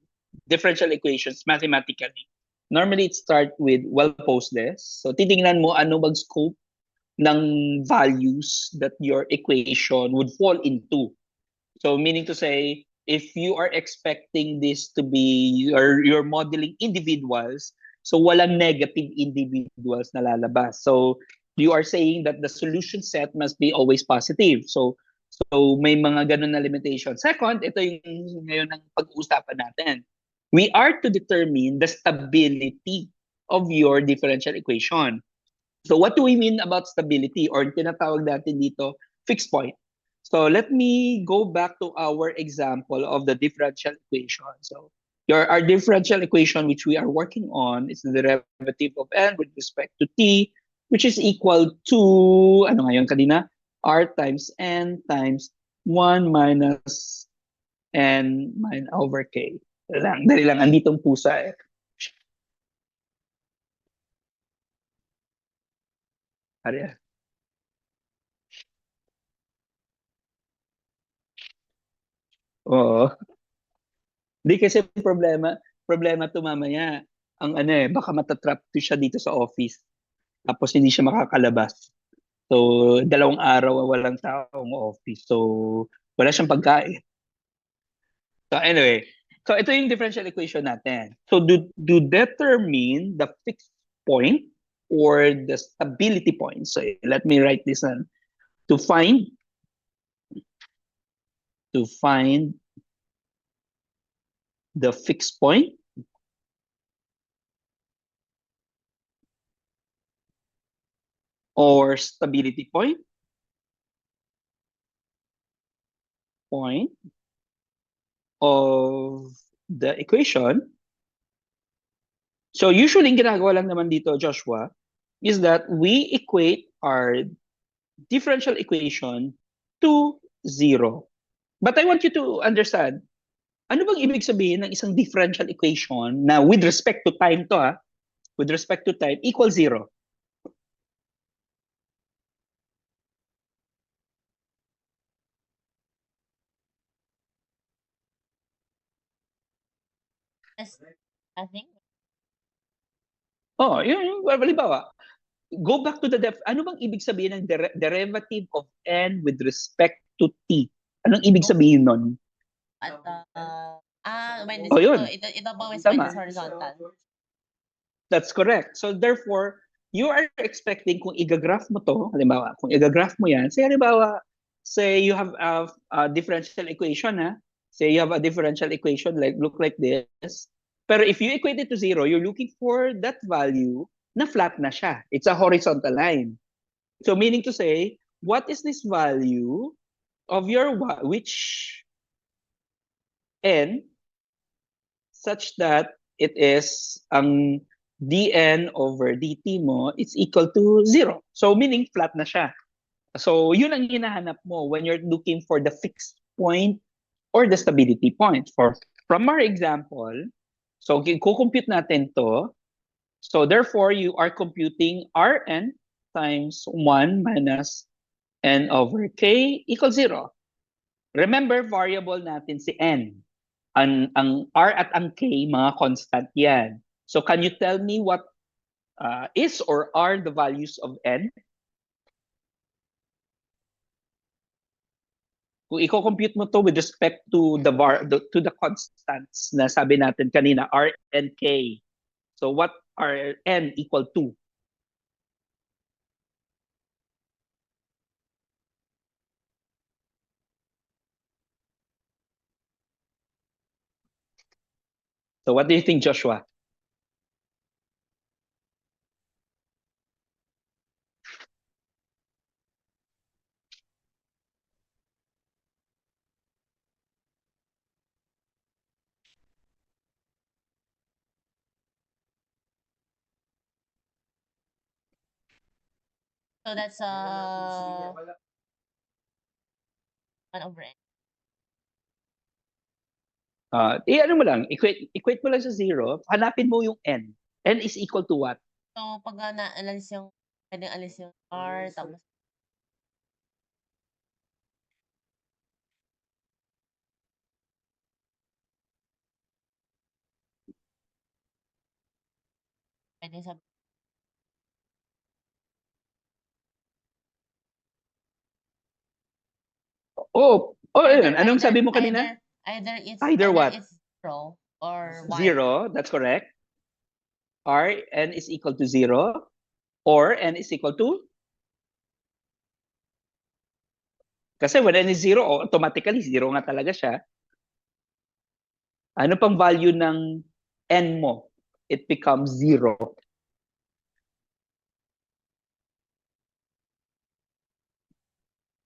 differential equations mathematically, normally it start with well-posedness. So titingnan mo ano bang scope ng values that your equation would fall into. So meaning to say, if you are expecting this to be, you're modeling individuals, so walang negative individuals na lalabas. So you are saying that the solution set must be always positive. So may mga ganun na limitation. Second, ito yung ngayon ang pag-uusapan natin. We are to determine the stability of your differential equation. So what do we mean about stability, or tinatawag natin dito fixed point? So let me go back to our example of the differential equation. So our differential equation which we are working on is the derivative of n with respect to t, which is equal to, ano nga yun kanina? R times n times 1 minus n over k. Dali lang, anditong pusa eh. Ari. Oo. Di kasi problema to mamaya. Ang baka matatrap to siya dito sa office. Tapos hindi siya makakalabas. So, 2 araw walang taong office. So, wala siyang pagkain. So, anyway. So, ito yung differential equation natin. So, to determine the fixed point or the stability point. So, let me write this on. To find the fixed point or stability point of the equation. So usually, ginagawa lang naman dito, Joshua, is that we equate our differential equation to 0. But I want you to understand, ano bang ibig sabihin ng isang differential equation na with respect to time to with respect to time equals 0? I think. Oh, yung halimbawa, go back to the ano bang ibig sabihin ng derivative of n with respect to t? Anong ibig sabihin nun? At, yun. ito ba is Tama. minus horizontal? That's correct. So therefore, you are expecting kung igagraph mo to, halimbawa, kung igagraph mo yan, halimbawa, say you have a differential equation, say you have a differential equation look like this. Pero if you equate it to 0, you're looking for that value na flat na siya. It's a horizontal line. So meaning to say, what is this value of your which n such that it is ang dn over dt mo is equal to 0. So meaning flat na siya. So yun ang hinahanap mo when you're looking for the fixed point or the stability point. From our example, so kukompute natin to. So therefore, you are computing Rn times 1 minus n over k equals 0. Remember, variable natin si n. Ang r at ang k, mga constant yan. So can you tell me what is or are the values of n? Kung i-compute mo to with respect to to the constants na sabi natin kanina, r and k. So what are n equal to? So what do you think, Joshua? So that's 1 over n. Ano mo lang, equate mo lang sa 0, hanapin mo yung n. N is equal to what? So pag na-analyze yung pwedeng alis yung r tapos pwedeng sabi Ayun. Anong sabi mo kanina? Either what? it's 0 or 1. 0, that's correct. N is equal to 0 or n is equal to? Kasi when n is 0, automatically 0 nga talaga siya. Ano pang value ng n mo? It becomes 0.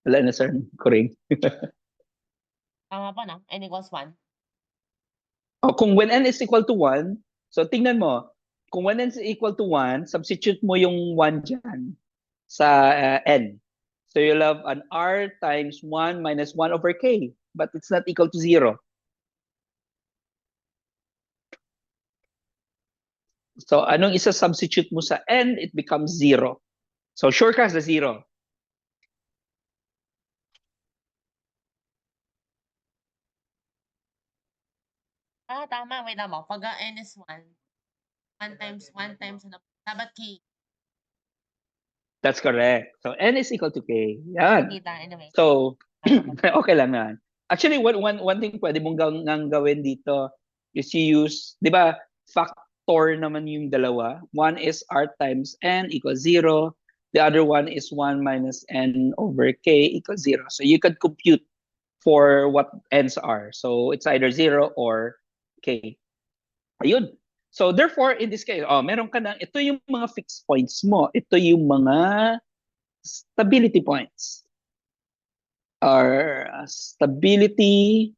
Wala na, sir. Correct. Tama pa na, n equals 1. Kung when n is equal to 1, so tingnan mo, kung when n is equal to 1, substitute mo yung 1 dyan sa n. So you'll have an r times 1 minus 1 over k, but it's not equal to 0. So anong isa-substitute mo sa n, it becomes 0. So sure ka sa 0. Tama, wait lang mo. Pag n is 1, 1 times ano, dapat k. That's correct. So n is equal to k. Yan. Kita, anyway. So, okay lang yan. Actually, one thing pwede mong gawin dito is you use, di ba, factor naman yung dalawa. One is r times n equals 0. The other one is 1 minus n over k equals 0. So you could compute for what n's are. So it's either 0 or k. Ayun. So therefore, in this case, meron ka na, ito yung mga fixed points mo. Ito yung mga stability points. Are stability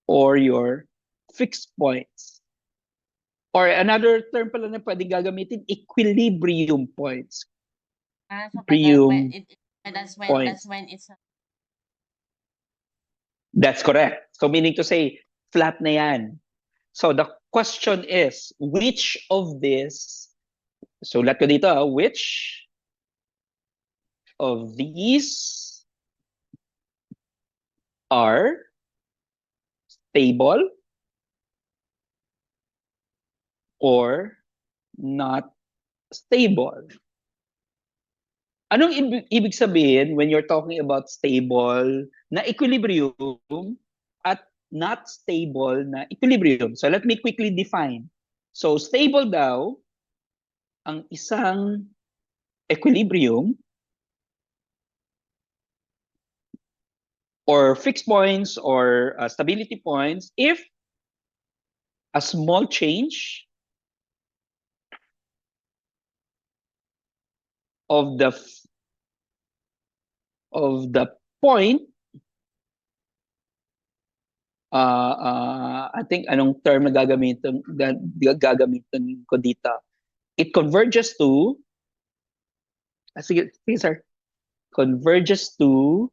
or your fixed points. Or another term pala na pwedeng gagamitin, equilibrium points. So that's when it's That's correct. So meaning to say, flat na yan. So the question is, which of this, so sulat ko dito, which of these are stable or not stable? Anong ibig sabihin when you're talking about stable na equilibrium at not stable na equilibrium? So let me quickly define. So stable daw ang isang equilibrium or fixed points or stability points if a small change of the point, I think anong term na gagamitin ko dito, it converges to, sige sir, converges to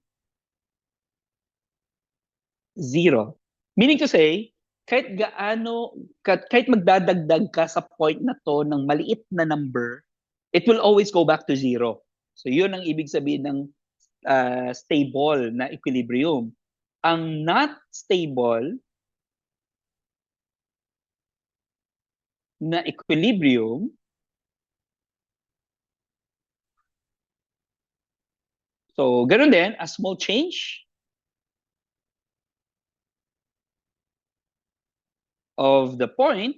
0. Meaning to say, kahit magdadagdag ka sa point na to ng maliit na number, it will always go back to 0. So yun ang ibig sabihin ng stable na equilibrium. Ang not stable na equilibrium, so ganun din, a small change of the point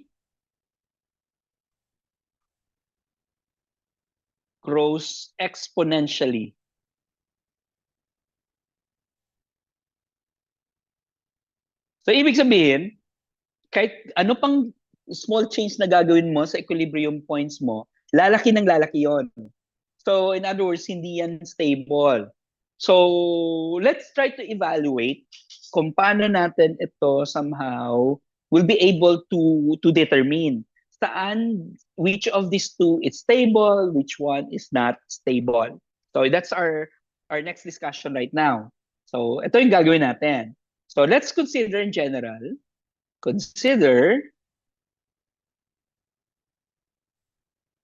grows exponentially. So ibig sabihin, kahit ano pang small change na gagawin mo sa equilibrium points mo, lalaki ng lalaki yon. So in other words, hindi yan stable. So let's try to evaluate kung paano natin ito somehow will be able to determine saan which of these two is stable, which one is not stable. So that's our next discussion right now. So ito yung gagawin natin. So let's consider in general, consider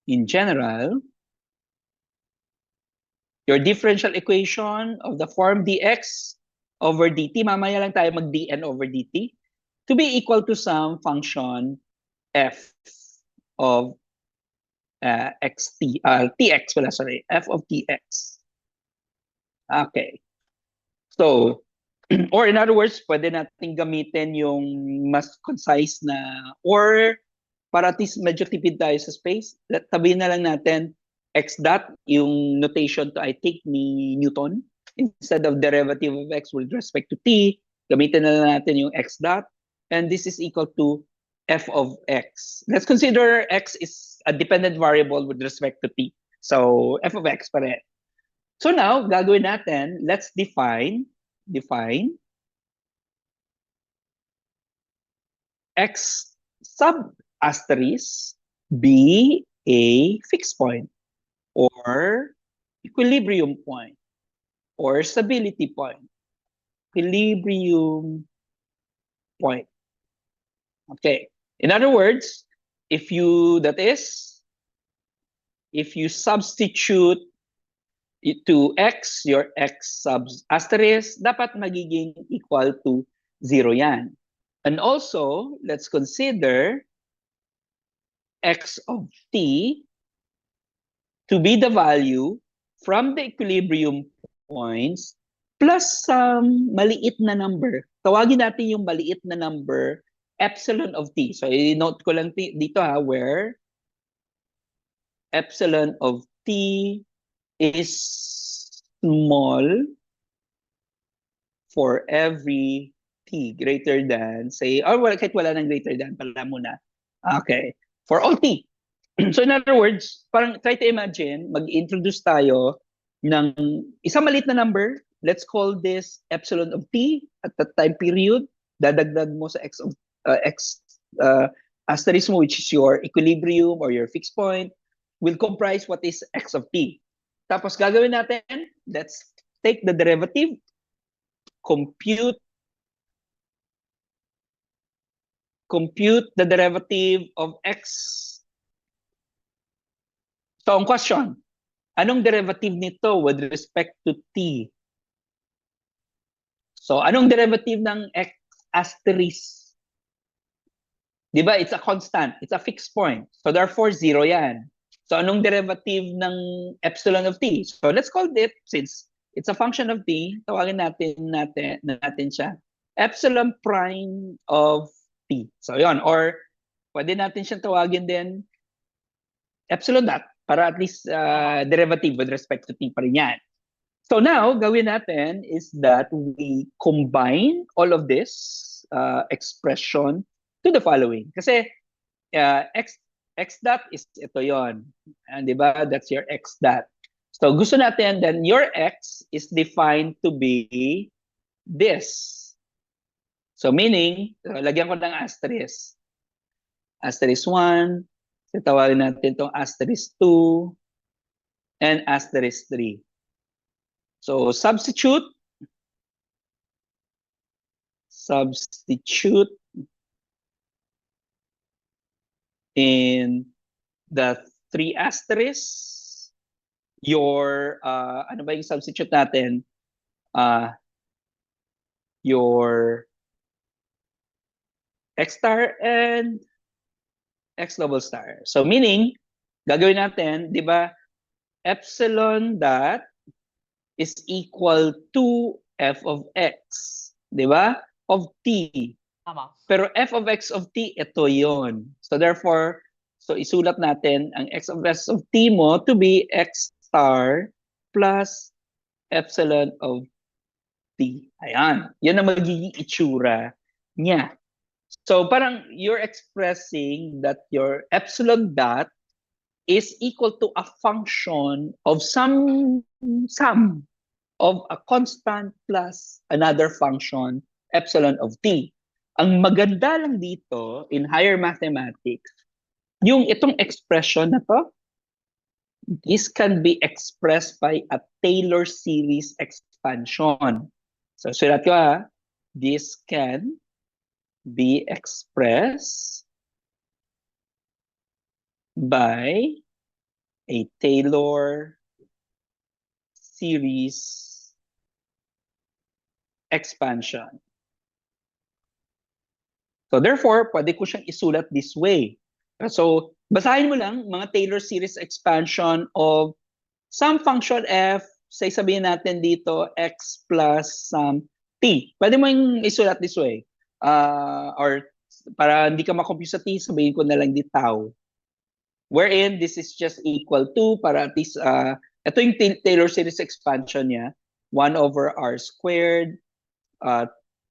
in general your differential equation of the form dx over dt, mamaya lang tayo mag-dn over dt, to be equal to some function f of tx pala, sorry, f of tx. Okay. So, or in other words, pwede natin gamitin yung mas concise na, or para at least medyo tipid tayo sa space, tabihin na lang natin x dot, yung notation to I take ni Newton. Instead of derivative of x with respect to t, gamitin na lang natin yung x dot. And this is equal to f of x. Let's consider x is a dependent variable with respect to t. So, f of x pa rin. So now, gagawin natin, let's define x sub asterisk be a fixed point or equilibrium point or stability point. Equilibrium point. Okay. In other words, if you substitute to x, your x sub asterisk, dapat magiging equal to 0 yan. And also, let's consider x of t to be the value from the equilibrium points plus some maliit na number. Tawagin natin yung maliit na number, epsilon of t. So, i-note ko lang dito where epsilon of t is small for every t greater than, say, or kahit wala nang greater than, pala muna. Okay. For all t. So in other words, parang try to imagine, mag-introduce tayo ng isang maliit na number. Let's call this epsilon of t at that time period. Dadagdag mo sa x of x asterisk mo, which is your equilibrium or your fixed point, will comprise what is x of t. Tapos gagawin natin, let's take the derivative, compute the derivative of x. So ang question, anong derivative nito with respect to t? So anong derivative ng x asterisk? Di ba? It's a constant. It's a fixed point. So therefore, 0 yan. So anong derivative ng epsilon of t? So let's call it, since it's a function of t, tawagin natin siya epsilon prime of t. So yon, or pwede natin siyang tawagin din epsilon dot para at least derivative with respect to t pa rin yan. So now, gawin natin is that we combine all of this expression to the following. Kasi x dot is ito yon, and di ba? That's your x dot. So gusto natin, then your x is defined to be this. So meaning, lagyan ko ng asterisk. Asterisk 1, tawagin natin itong asterisk 2, and asterisk 3. So substitute in the 3 asterisks your, ano ba yung substitute natin? Your X star and X double star. So meaning, gagawin natin, di ba, epsilon dot is equal to f of x. Di ba? Of t. Tama. Pero f of x of t, ito yon. So therefore, so isulat natin ang x of s of t mo to be x star plus epsilon of t. Ayan. Yan ang magiging itsura niya. So parang you're expressing that your epsilon dot is equal to a function of some sum of a constant plus another function, epsilon of t. Ang maganda lang dito in higher mathematics, yung itong expression na to, this can be expressed by a Taylor series expansion. So sulat ko ha, this can be expressed by a Taylor series expansion. So therefore, pwede ko siyang isulat this way. So basahin mo lang mga Taylor series expansion of some function f, say sabihin natin dito x plus some t. Pwede mo yung isulat this way. Or para hindi ka makompute sa t, sabihin ko na lang di tau. Wherein this is just equal to, para at least, ito yung Taylor series expansion niya, 1 over r squared,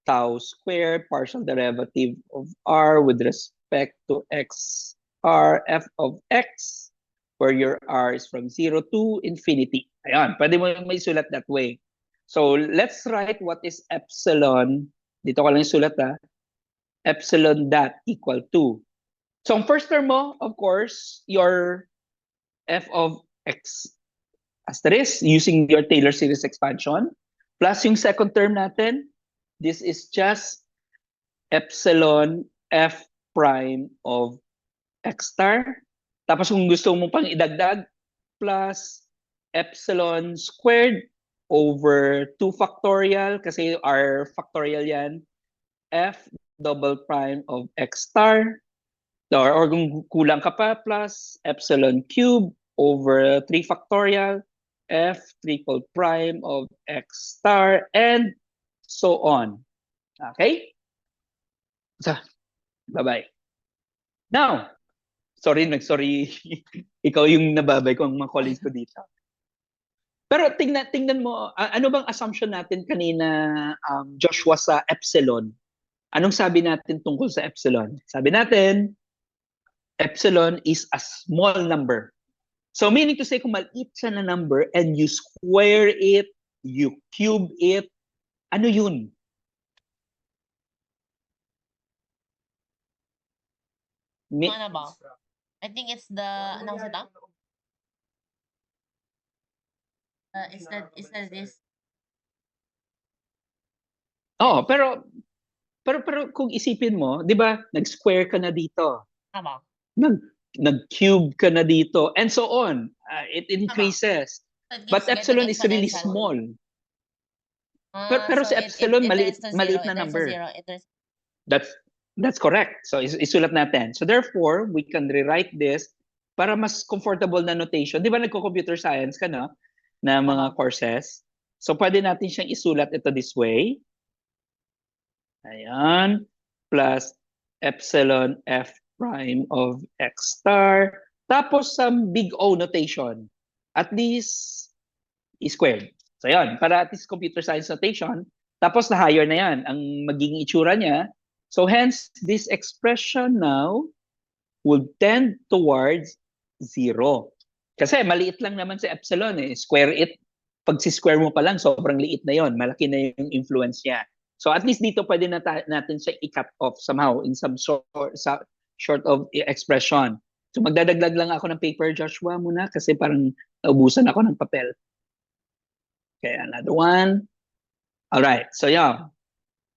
tau squared, partial derivative of r with respect to x r f of x, where your r is from 0 to infinity. Ayan, pwede mo may sulat that way. So let's write what is epsilon. Dito ko lang isulat ha. Epsilon dot equal to. So ang first term mo, of course, your f of x asterisk using your Taylor series expansion. Plus yung second term natin, this is just epsilon f prime of x star. Tapos kung gusto mo pang idagdag, plus epsilon squared over 2 factorial, kasi r factorial yan, f double prime of x star, or kung kulang ka pa, plus epsilon cube over 3 factorial, f triple prime of x star, and so on. Okay? So, bye-bye. Now, sorry, ikaw yung nababay ko ang mga colleagues ko dito. Pero tingnan mo, ano bang assumption natin kanina, Joshua, sa epsilon? Anong sabi natin tungkol sa epsilon? Sabi natin, epsilon is a small number. So meaning to say, kung maliit siya na number and you square it, you cube it, ano yun? Ano ba? I think it's the, anong sita? Is that this? Oh, pero kung isipin mo, 'di ba, nag-square ka na dito. Tama. Nag-cube ka na dito and so on. It increases. So it But keeps epsilon getting is really exponential. small. Pero So si epsilon, it turns to maliit zero, na it turns to number. zero, it turns. That's correct. So isulat natin. So therefore, we can rewrite this para mas comfortable na notation. 'Di ba nagko-computer science ka, no? Na mga courses. So pwede natin siyang isulat ito this way. Ayan. Plus epsilon f prime of x star. Tapos some big O notation. At least squared. So yan, para at least computer science notation. Tapos na higher na yan ang magiging itsura niya. So hence, this expression now would tend towards 0. Kasi maliit lang naman si epsilon eh. Square it. Pag si-square mo pa lang, sobrang liit na yon. Malaki na yung influence niya. So at least dito pwede natin siya i-cut off somehow in some short of expression. So magdadagdag lang ako ng paper, Joshua, muna kasi parang naubusan ako ng papel. Okay, another one. All right, so yeah.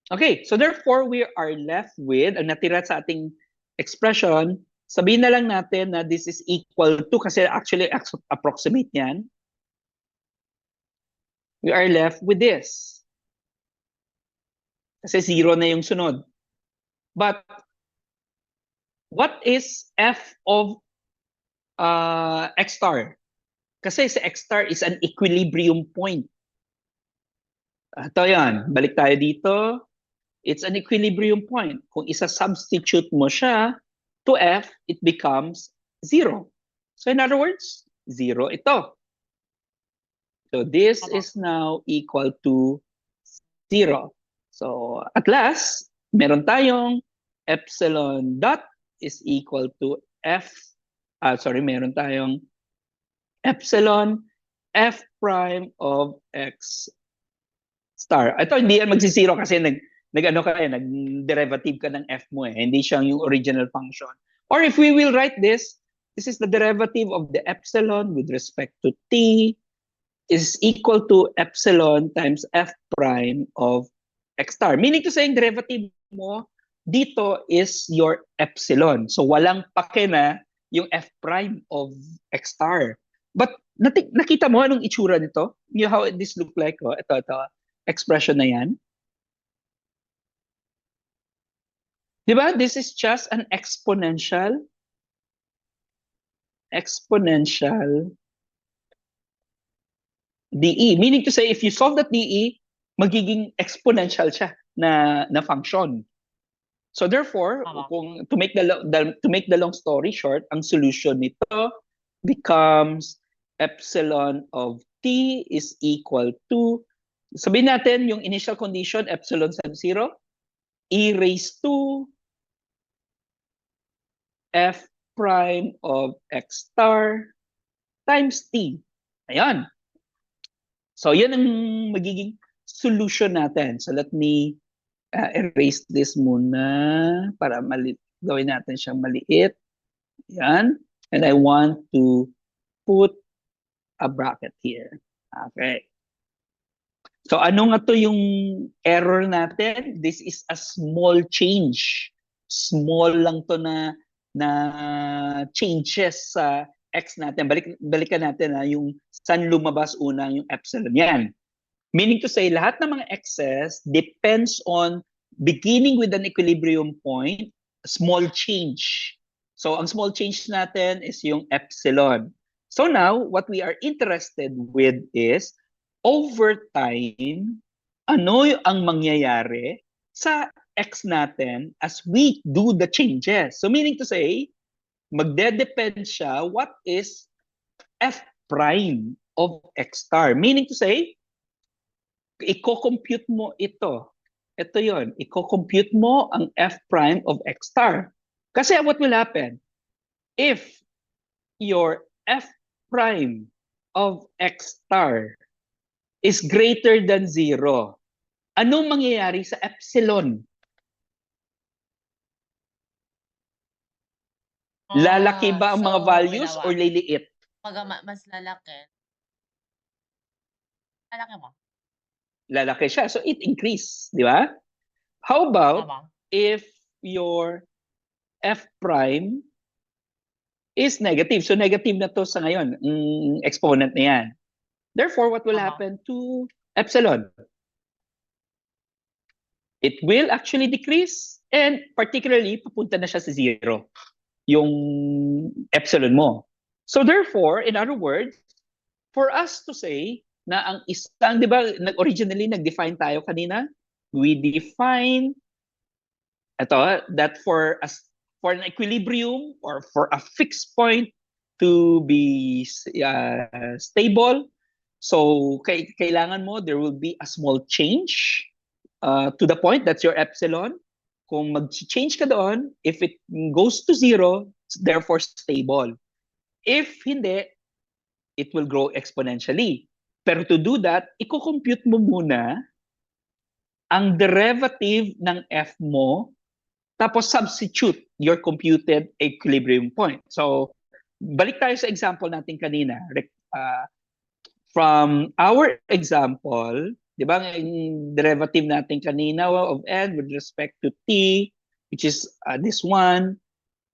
Okay, so therefore we are left with, ang natira sa ating expression, sabihin na lang natin na this is equal to, kasi actually approximate yan, we are left with this. Kasi 0 na yung sunod. But what is f of x star? Kasi si x star is an equilibrium point. Ito yan. Balik tayo dito. It's an equilibrium point. Kung isa-substitute mo siya to f, it becomes 0. So in other words, 0 ito. So this is now equal to 0. So at last, meron tayong epsilon dot is equal to meron tayong epsilon f prime of x star. Ito hindi yan magsisiro kasi nag-derivative ka ng f mo eh. Hindi siya yung original function. Or if we will write this is the derivative of the epsilon with respect to t is equal to epsilon times f prime of x star. Meaning to say, yung derivative mo dito is your epsilon. So walang pake na yung f prime of x star. But nakita mo anong itsura nito? You know how this look like? Oh, ito, expression na yan. Diba? This is just an exponential DE. Meaning to say, if you solve that DE, magiging exponential siya na function. So therefore, kung to make the long story short, ang solution nito becomes epsilon of t is equal to, sabihin natin yung initial condition, epsilon sub 0, e raised to f prime of x star times t. Ayan. So yan ang magiging solution natin. So let me erase this muna para gawin natin siyang maliit. Yan. And I want to put a bracket here. Okay. So ano nga to yung error natin? This is a small change. Small lang to na changes sa x natin. Balikan natin yung saan lumabas una yung epsilon. Yan. Meaning to say, lahat ng mga x's depends on beginning with an equilibrium point, small change. So ang small change natin is yung epsilon. So now, what we are interested with is, over time, ano ang mangyayari sa x natin as we do the changes. So meaning to say, magde-depend siya what is f prime of x star. Meaning to say, i-compute mo ito. Ito yon. I-compute mo ang f prime of x star. Kasi what will happen? If your f prime of x star is greater than 0, anong mangyayari sa epsilon? Lalaki ba ang mga values or liliit? Mas lalaki. Lalaki ba? Lalaki siya. So it increase, di ba? How about if your f prime is negative? So negative na to sa ngayon, exponent na yan. Therefore, what will happen to epsilon? It will actually decrease and particularly papunta na siya sa 0 yung epsilon mo. So therefore, in other words, for us to say na ang isang, di ba, originally nag-define tayo kanina? We define that for an equilibrium or for a fixed point to be stable, so kailangan mo, there will be a small change to the point, that's your epsilon. Kung mag-change ka doon, if it goes to 0, therefore stable. If hindi, it will grow exponentially. Pero to do that, i-compute mo muna ang derivative ng f mo, tapos substitute your computed equilibrium point. So, balik tayo sa example natin kanina. From our example, di ba, yung derivative natin kanina of n with respect to t, which is this one.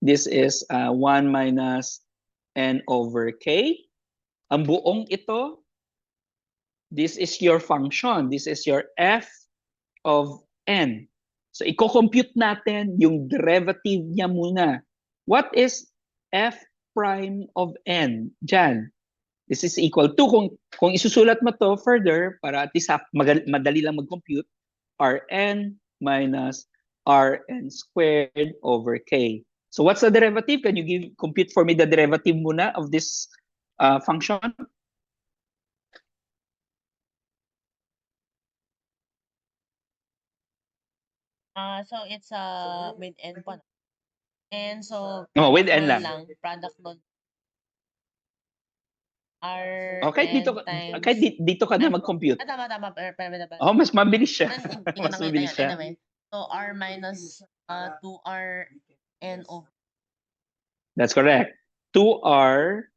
This is 1 minus n over k. Ang buong ito This is your function. This is your f of n. So, i-compute natin yung derivative niya muna. What is f prime of n? Diyan. This is equal to, kung isusulat mo to further, para at least madali lang mag-compute, Rn minus Rn squared over k. So what's the derivative? Can you compute for me the derivative muna of this function? So it's with n po. And so Oh, with product n null lang. lang. Product null. R Kahit n dito, times... kahit dito ka na mag-compute. Tama. Pero Oh, mas mabilis siya. hindi ko Mas nakita mabilis yun. siya. Anyway, so R minus 2R n over... That's correct. 2R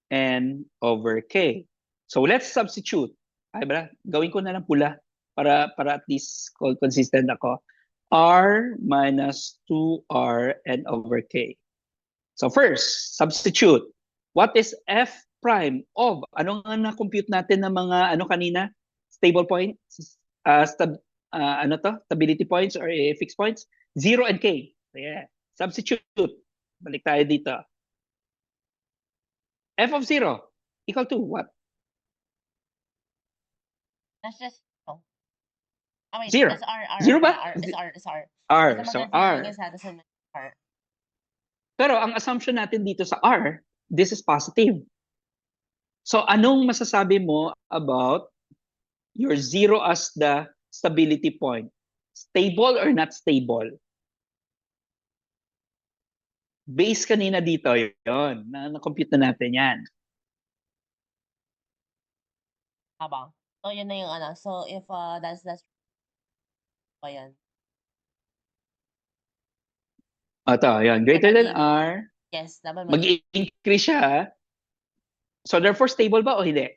n over k. So let's substitute. Ay, bra, gawin ko na lang pula para at least consistent ako. R minus 2R n over k. So first, substitute. What is f prime of? Ano nga na-compute natin ng mga ano kanina? Stable points? Ano to? Stability points or fixed points? 0 and k. Yeah. Substitute. Balik tayo dito. F of 0 equal to what? That's just... Oh, wait. 0. That's R. 0 ba? It's R. R. Kasi So mag-confirming R. is natin sa R. Pero ang assumption natin dito sa R, this is positive. So anong masasabi mo about your 0 as the stability point? Stable or not stable? Base kanina dito, yon na-compute na natin yan. Habang. So, yun na yung ano. So, if that's pa yan. Ito, yun. Greater than R, Yes, dapat mag-increase siya. So therefore, stable ba o hindi?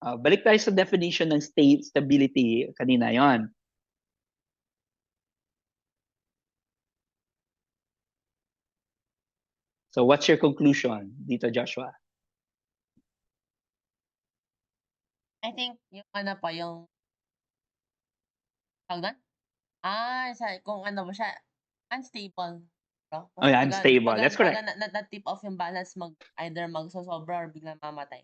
Balik tayo sa definition ng stability kanina yon. So what's your conclusion dito, Joshua? I think yung ano pa, yung tawag doon? Kung ano mo siya, unstable. Bro. Oh, yeah, unstable. That's correct. Na-tip off yung balance, either magsosobra or biglang mamatay.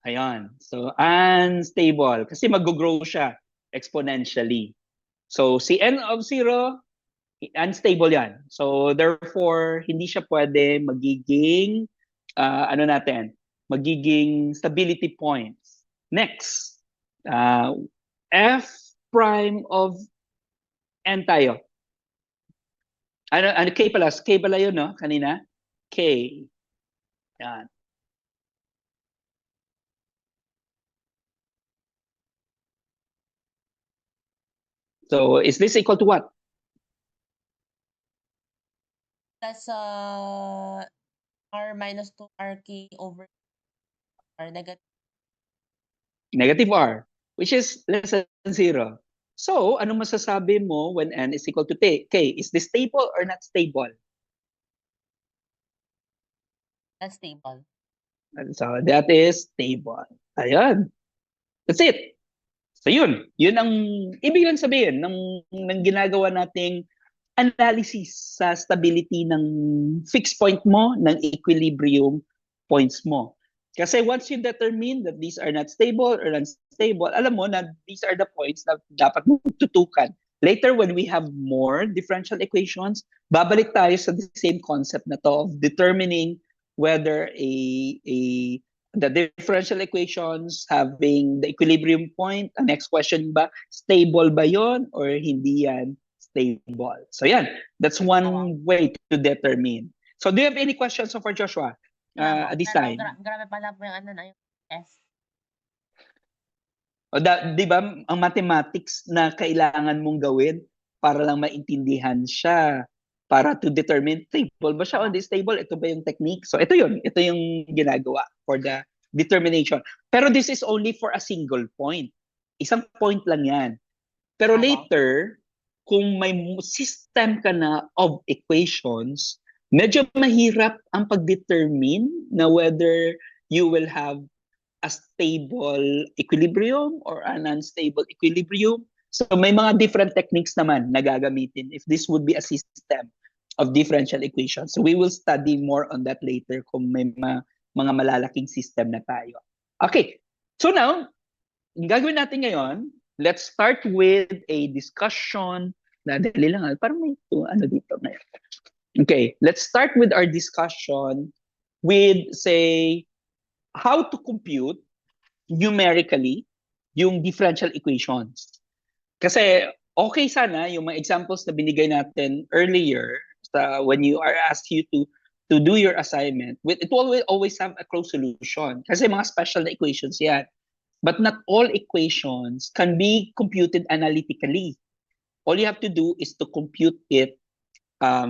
Ayan. So, unstable. Kasi mag-grow siya exponentially. So, si n of 0, unstable yan. So, therefore, hindi siya pwede magiging, magiging stability points. Next, f prime of n tayo. Ano, k pala yun, no? Kanina? K. Yan. So, is this equal to what? That's R minus 2RK over R negative. Negative R, which is less than 0. So, anong masasabi mo when n is equal to k? Is this stable or not stable? That's stable. So, that is stable. Ayan. That's it. So, yun. Yun ang ibig lang sabihin ng ginagawa nating analysis sa stability ng fixed point mo, ng equilibrium points mo. Kasi once you determine that these are not stable or unstable, alam mo na these are the points na dapat mo tutukan. Later, when we have more differential equations, babalik tayo sa the same concept na to of determining whether the differential equations having the equilibrium point, ang next question ba, stable ba yon or hindi yan stable? So yan, that's one way to determine. So do you have any questions for Joshua at this time? Grabe pala po yung ano na yung F. Di ba, ang mathematics na kailangan mong gawin para lang maintindihan siya, para to determine stable ba siya o unstable, ito ba yung technique? So ito yun, ito yung ginagawa for the determination. Pero this is only for a single point. Isang point lang yan. Pero later, kung may system ka na of equations, medyo mahirap ang pag-determine na whether you will have a stable equilibrium or an unstable equilibrium. So may mga different techniques naman na gagamitin if this would be a system of differential equations. So we will study more on that later kung may mga malalaking system na tayo. Okay, so now, yung gagawin natin ngayon, let's start with a discussion. Dali lang, parang may ano dito na. Okay, let's start with our discussion with, say, how to compute numerically yung differential equations. Kasi okay sana yung mga examples na binigay natin earlier when you are asked you to do your assignment, it will always have a closed solution. Kasi mga special na equations yan. But not all equations can be computed analytically. All you have to do is to compute it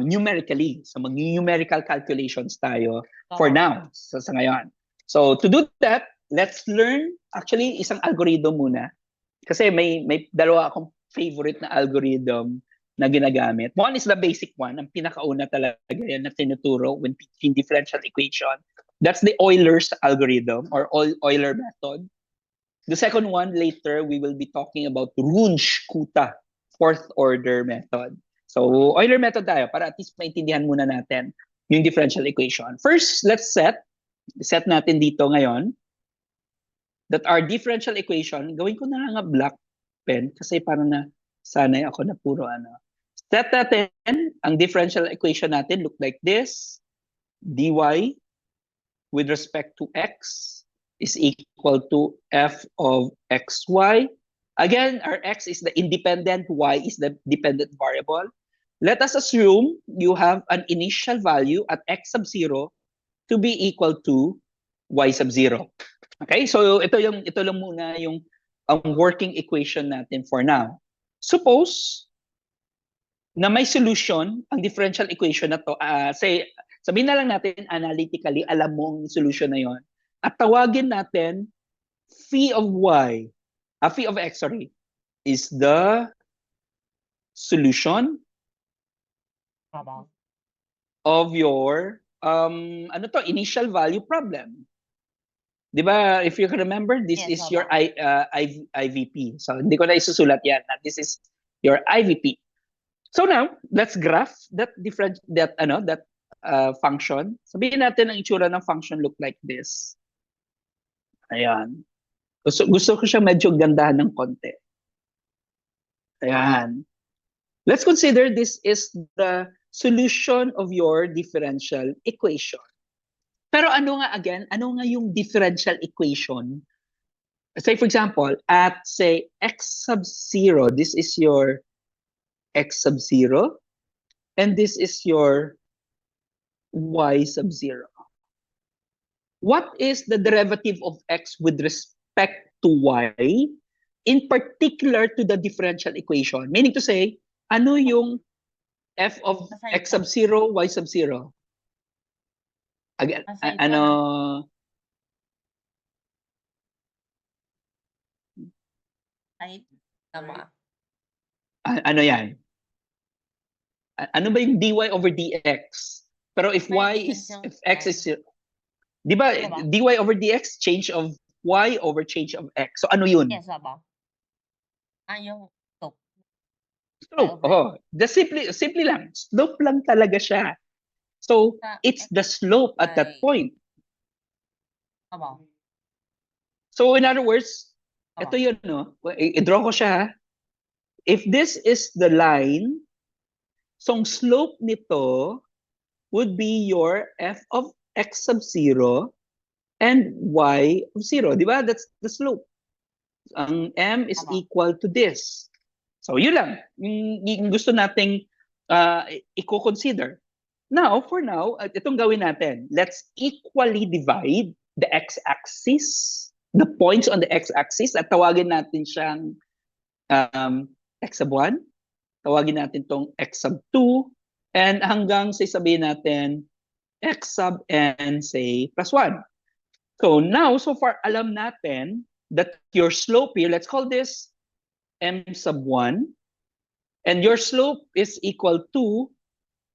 numerically. So mag-numerical calculations tayo for now, sa ngayon. So to do that, let's learn actually isang algorithm muna. Kasi may dalawa akong favorite na algorithm na ginagamit. One is the basic one, ang pinakauna talaga yan na tinuturo when teaching differential equation. That's the Euler's algorithm or Euler method. The second one, later, we will be talking about Runge-Kutta, fourth order method. So, Euler method tayo para at least maintindihan muna natin yung differential equation. First, let's set natin dito ngayon that our differential equation, gawin ko na nga black pen kasi parang na sanay ako na puro ano. Set natin, ang differential equation natin look like this. dy with respect to x is equal to f of xy. Again, our x is the independent, y is the dependent variable. Let us assume you have an initial value at x sub 0 to be equal to y sub 0. Okay, so ito lang muna yung working equation natin for now. Suppose na may solution ang differential equation na to. Sabihin na lang natin analytically, alam mo ang solution na yon. At tawagin natin phi of x, is the solution of your initial value problem. Diba, if you can remember, this is your IVP. So hindi ko na isusulat yan. This is your IVP. So now, let's graph that function. Sabihin natin ang itsura ng function look like this. Ayan. Gusto ko siya medyo gandahan ng konti. Ayan. Let's consider this is the solution of your differential equation. Pero ano nga yung differential equation? Say for example, at say x sub 0, this is your x sub 0, and this is your y sub 0. What is the derivative of x with respect to y, in particular to the differential equation? Meaning to say, ano yung f of x sub 0, y sub 0? Again, ano? Ano yan? Ano ba yung dy over dx? Pero if x is, di ba, dy over dx, change of y over change of x. So ano yun? Yes, ba? Yung slope. Slope. Oh, simply lang. Slope lang talaga siya. So it's the slope at that point. So in other words, ito yun, no? I-draw ko siya. If this is the line, so slope nito would be your f of x sub 0 and y of 0. Di ba? That's the slope. Ang m is equal to this. So yun lang. Yung gusto nating i-consider. Now, for now, itong gawin natin. Let's equally divide the x-axis, the points on the x-axis, at tawagin natin siyang x sub 1, tawagin natin tong x sub 2, and hanggang sabihin natin x sub n, say, plus 1. So now, so far, alam natin that your slope here, let's call this m sub 1, and your slope is equal to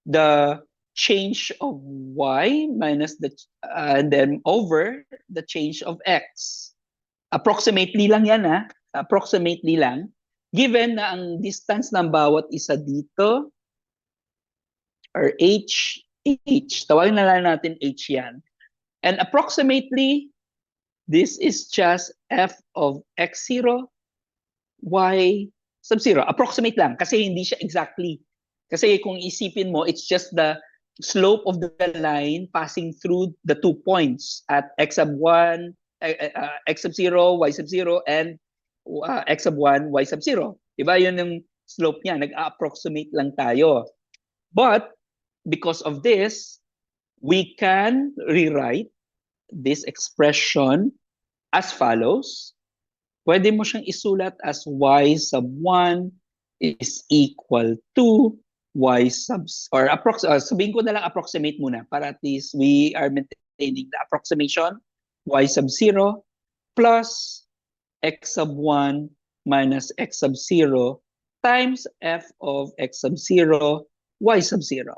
the change of y minus and then over the change of x. Approximately lang yan, ha? Approximately lang. Given na ang distance ng bawat isa dito or h, tawagin na lang natin h yan. And approximately, this is just f of x0, y sub 0. Approximate lang kasi hindi siya exactly. Kasi kung isipin mo, it's just the slope of the line passing through the 2 points at x sub 1, x sub 0, y sub 0, and x sub 1, y sub 0. Diba? Yun yung slope niya. Nag-approximate lang tayo. But because of this, we can rewrite this expression as follows. Pwede mo siyang isulat as y sub 1 is equal to y sub, or sabihin ko na lang approximate muna para at least we are maintaining the approximation. Y sub 0 plus x sub 1 minus x sub 0 times f of x sub 0, y sub 0.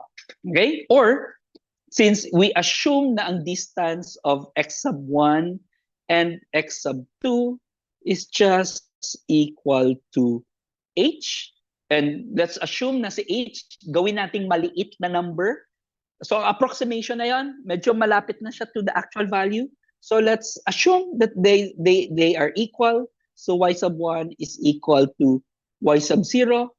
Okay? Or, since we assume na ang distance of x sub 1 and x sub 2 is just equal to h, and let's assume na si h, gawin nating maliit na number. So approximation na yan, medyo malapit na siya to the actual value. So let's assume that they are equal. So y sub 1 is equal to y sub 0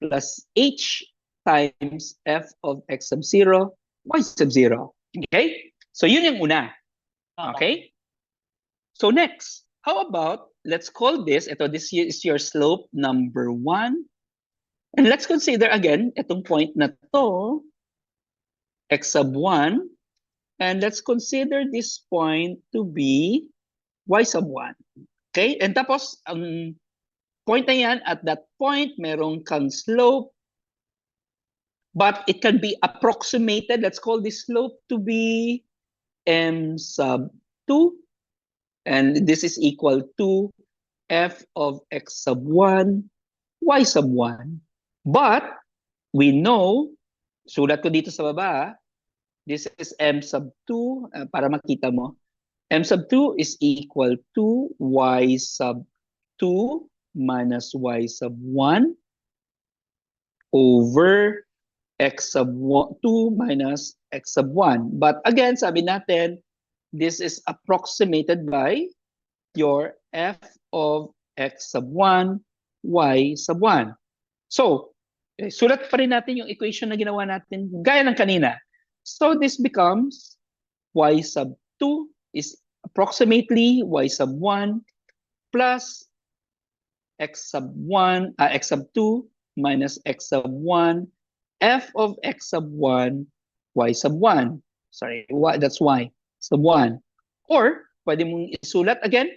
plus h times f of x sub 0, y sub 0. Okay? So yun yung una. Okay? So next, how about, let's call this is your slope number 1. And let's consider again, itong point na to, x sub 1. And let's consider this point to be y sub 1. Okay? And tapos, ang point na yan, at that point, merong kang slope, but it can be approximated. Let's call this slope to be m sub 2. And this is equal to f of x sub 1, y sub 1. But we know, sulat ko dito sa baba, this is m sub 2, para makita mo. M sub 2 is equal to y sub 2 minus y sub 1 over x sub 2 minus x sub 1. But again, sabi natin, this is approximated by your f of x sub 1, y sub 1. So, sulat pa rin natin yung equation na ginawa natin gaya ng kanina. So this becomes y sub 2 is approximately y sub 1 plus x sub 1, x sub 2 minus x sub 1, f of x sub 1, y sub 1. Sorry, that's y sub 1. Or, pwede mong isulat again,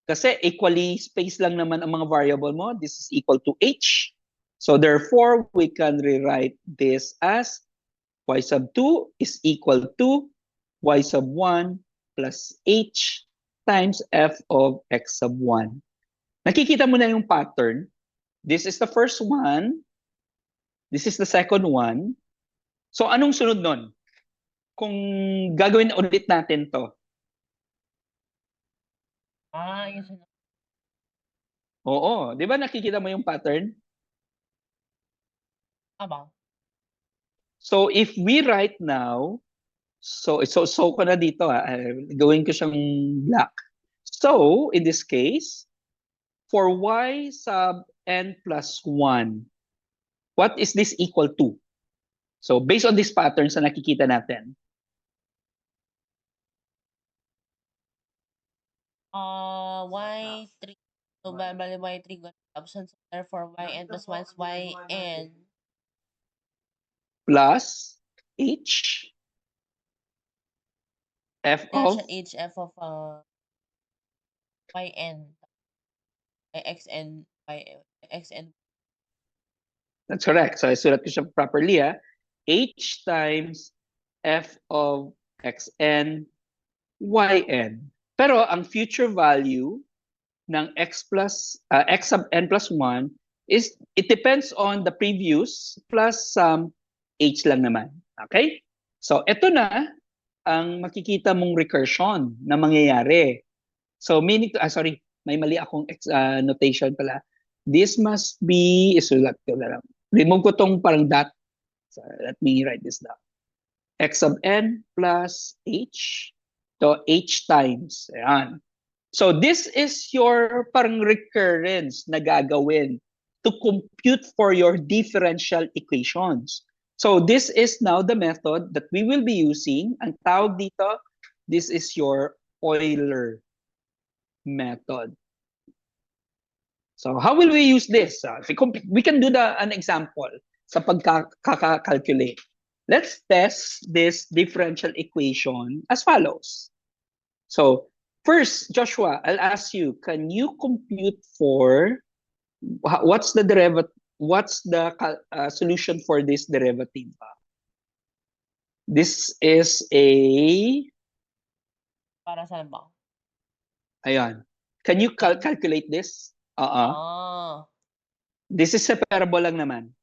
kasi equally spaced lang naman ang mga variable mo. This is equal to h. So therefore, we can rewrite this as y sub 2 is equal to y sub 1 plus h times f of x sub 1. Nakikita mo na yung pattern. This is the first one. This is the second one. So anong sunod nun? Kung gagawin ulit natin to. Yung sunod. Oo, di ba nakikita mo yung pattern? Tama. So if we write now, so ko na dito, gawin ko siyang black. So in this case, for y sub n plus 1, what is this equal to? So based on these patterns na nakikita natin. Y3. So, bali y3 got options. Therefore, yn plus 1 is yn. Plus h f of H f of yn. Xn, xn. That's correct. So I sulat ko siya properly. H times f of xn, yn. Pero ang future value ng x sub n plus 1 is, it depends on the previous plus some h lang naman. Okay? So, ito na ang makikita mong recursion na mangyayari. So, meaning to, sorry, may mali akong notation pala. This must be, isulat ko na lang. Remove ko tong parang dot. So, let me write this down. X of n plus h. So, h times. Ayan. So, this is your parang recurrence na gagawin to compute for your differential equations. So, this is now the method that we will be using. Ang tawag dito, this is your Euler method. So, how will we use this? We can do an example sa pagkaka-calculate. Let's test this differential equation as follows. So, first, Joshua, I'll ask you, can you compute for what's the solution for this derivative? This is a Para saan ba? ayan. Can you calculate this? This is separable lang naman.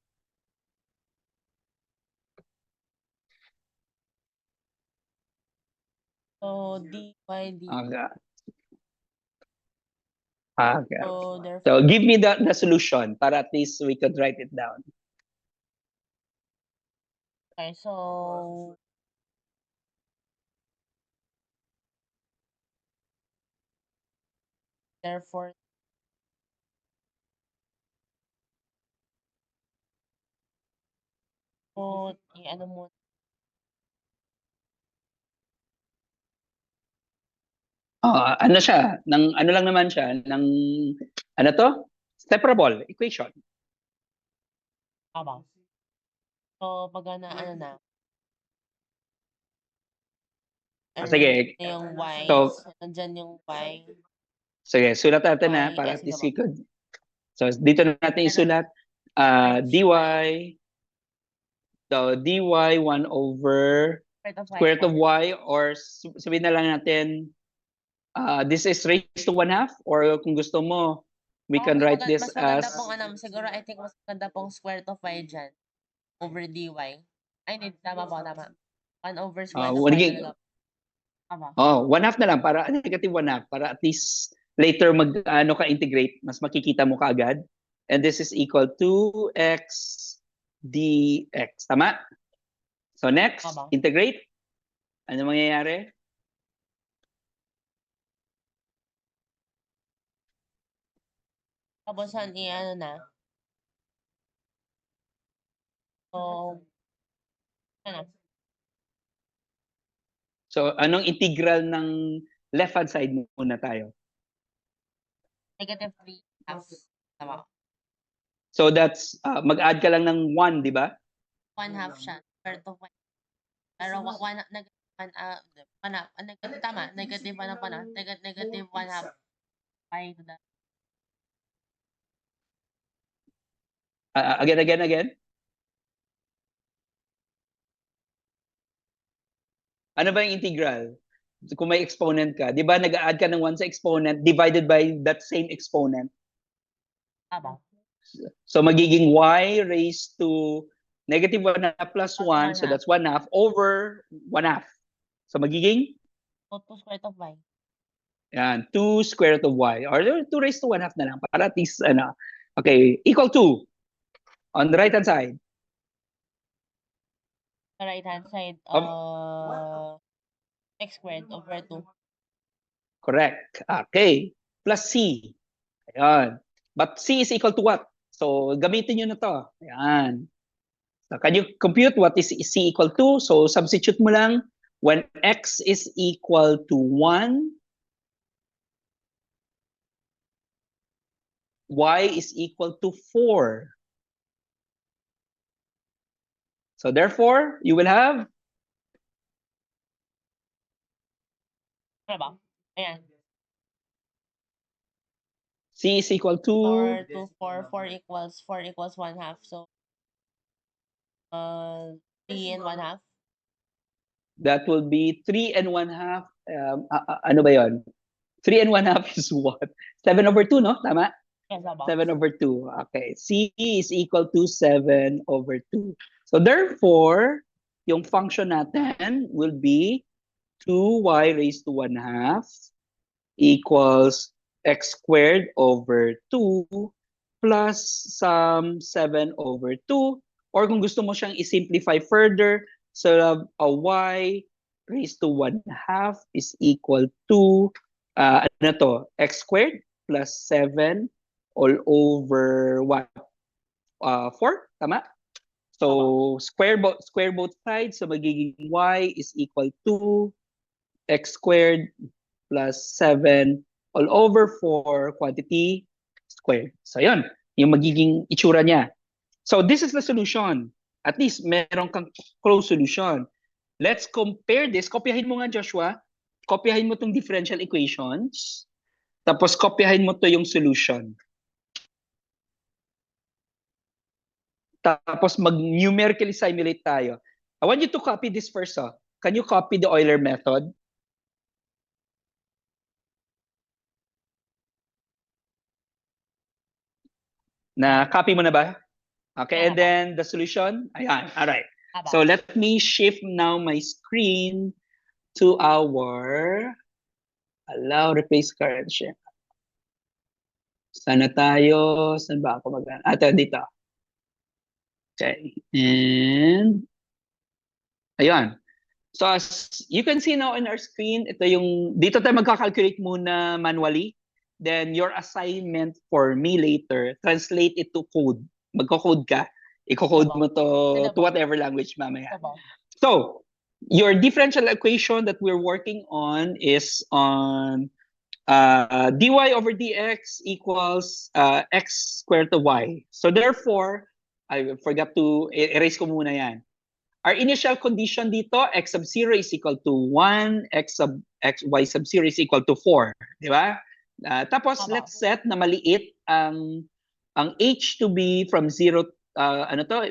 So dy dt. Okay. So So give me the solution para at least we could write it down. okay, so therefore ano mo Ano siya? Ano lang naman siya? Ano to? Separable equation. tama. So pag ano na. Sige. Yung y. So, nandyan yung y. Sige, sulat natin na para at least we could. So, dito natin isulat. dy. So, dy 1 over square root of y, or sabihin na lang natin this is raised to 1/2, or kung gusto mo, we can write this mas maganda as pong siguro I think mas maganda pong square root of y dyan over dy. Ay, hindi, tama po, tama. 1 over square root of y na lang. Tama. 1/2 na lang para negative 1/2 para at least later ka-integrate, mas makikita mo kaagad. And this is equal to x dx. Tama? So next, integrate. Ano mangyayari? Tapos ano na. So, ano? So, anong integral ng left-hand side muna tayo? Negative 3/2. Tama. So, that's, mag-add ka lang ng 1, di ba? 1/2 siya. Square root of y. Pero negative, tama. Negative 1/2. Negative 1/2. Y to the Again. Ano ba yung integral? Kung may exponent ka, di ba nag-add ka ng 1 sa exponent divided by that same exponent? tama. So magiging y raised to negative 1/2 plus 1, so that's 1/2 over 1/2. So magiging? 2 square root of y. Yan, 2 square root of y. Or 2 raised to 1/2 na lang para at least, okay, equal to, on the right-hand side. The right-hand side, x squared over 2. Correct. Okay. Plus c. Ayan. But c is equal to what? So, gamitin nyo na to. Ayan. So, can you compute what is c equal to? So, substitute mo lang when x is equal to 1, y is equal to 4. So, therefore, you will have? Ano ba? Ayan. C is equal to? 4 equals 1/2. So, 3 and 1/2. That will be 3 and 1/2. Ano ba yun? 3 and 1/2 is what? 7 over 2, no? Tama? Yes, 7 over 2. Okay. C is equal to 7 over 2. So therefore, yung function natin will be 2y raised to 1/2 equals x squared over 2 plus some 7 over 2. Or kung gusto mo siyang i-simplify further, so a y raised to 1/2 is equal to, ano to, x squared plus 7 all over what? 4, tama? So square both sides, so magiging y is equal to x squared plus 7 all over 4 quantity squared. So yun, yung magiging itsura niya. So this is the solution. At least meron kang closed solution. Let's compare this. Kopyahin mo nga, Joshua. Kopyahin mo tong differential equations. Tapos kopyahin mo to yung solution. Tapos mag-numerically simulate tayo. I want you to copy this first. Can you copy the Euler method? Na-copy mo na ba? Okay, and then the solution? Ayan, all right. So let me shift now my screen to our allow replace current share. Sana tayo, saan ba ako mag- dito. Okay, and ayun. So as you can see now on our screen, ito yung, dito tayo magka-calculate muna manually. Then your assignment for me later, translate it to code. Magko-code ka. Iko-code mo to whatever language mamaya. So, your differential equation that we're working on is on dy over dx equals x squared to y. So therefore, I forgot to erase ko muna yan. Our initial condition dito, x sub 0 is equal to 1, y sub 0 is equal to 4. Di ba? Tapos, let's set na maliit ang h to be from 0,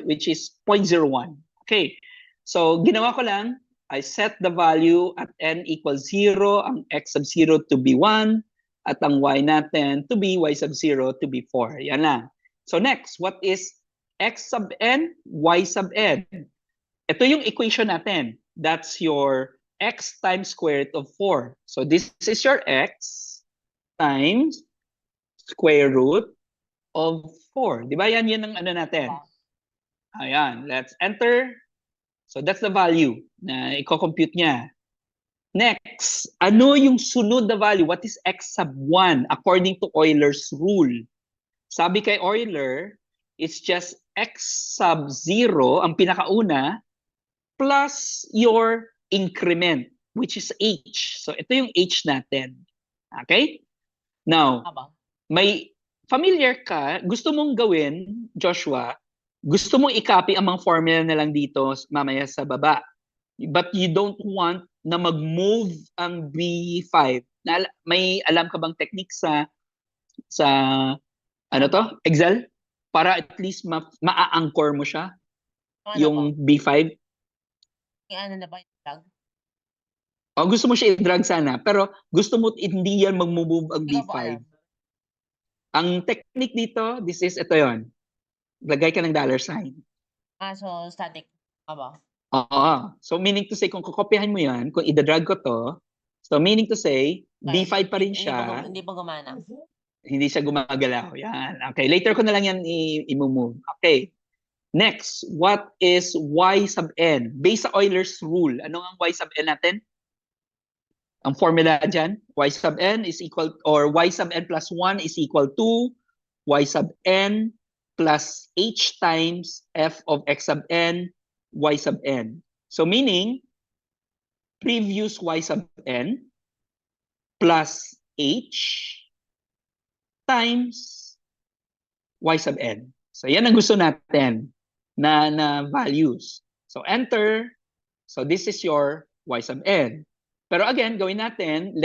which is 0.01. Okay. So, ginawa ko lang, I set the value at n equals 0, ang x sub 0 to be 1, at ang y natin to be y sub 0 to be 4. Yan lang. So, next, what is x sub n, y sub n? Ito yung equation natin. That's your x times square root of 4. So this is your x times square root of 4. Di ba yan ang ano natin? Ayan, let's enter. So that's the value na i-compute niya. Next, ano yung sunod na value? What is x sub 1 according to Euler's rule? Sabi kay Euler, it's just x sub 0, ang pinakauna, plus your increment, which is h. So ito yung h natin. Okay? Now, may familiar ka, gusto mong gawin, Joshua, gusto mong i-copy ang mga formula na lang dito mamaya sa baba. But you don't want na mag-move ang B5. May alam ka bang technique sa ano to? Excel? Para at least ma-anchor mo siya, yung B5. Ano na ba yung drag? O gusto mo siya i-drag sana, pero gusto mo hindi yan mag-move ang B5. Ang technique dito, ito yon. Lagay ka ng dollar sign. So static. Aba. Oo. So meaning to say, kung kokopyahin mo yan, kung i-drag ko to, so meaning to say, B5 pa rin siya. Hindi pa gumana. Hindi siya gumagalaw. Yan. Okay, later ko na lang yan i-move. Okay. Next, what is y sub n? Based sa Euler's rule, ano ang y sub n natin? Ang formula dyan, y sub n is equal, or y sub n plus 1 is equal to y sub n plus h times f of x sub n, y sub n. So meaning, previous y sub n plus h times y sub n. So yan ang gusto natin na values. So enter. So this is your y sub n. Pero again, gawin natin,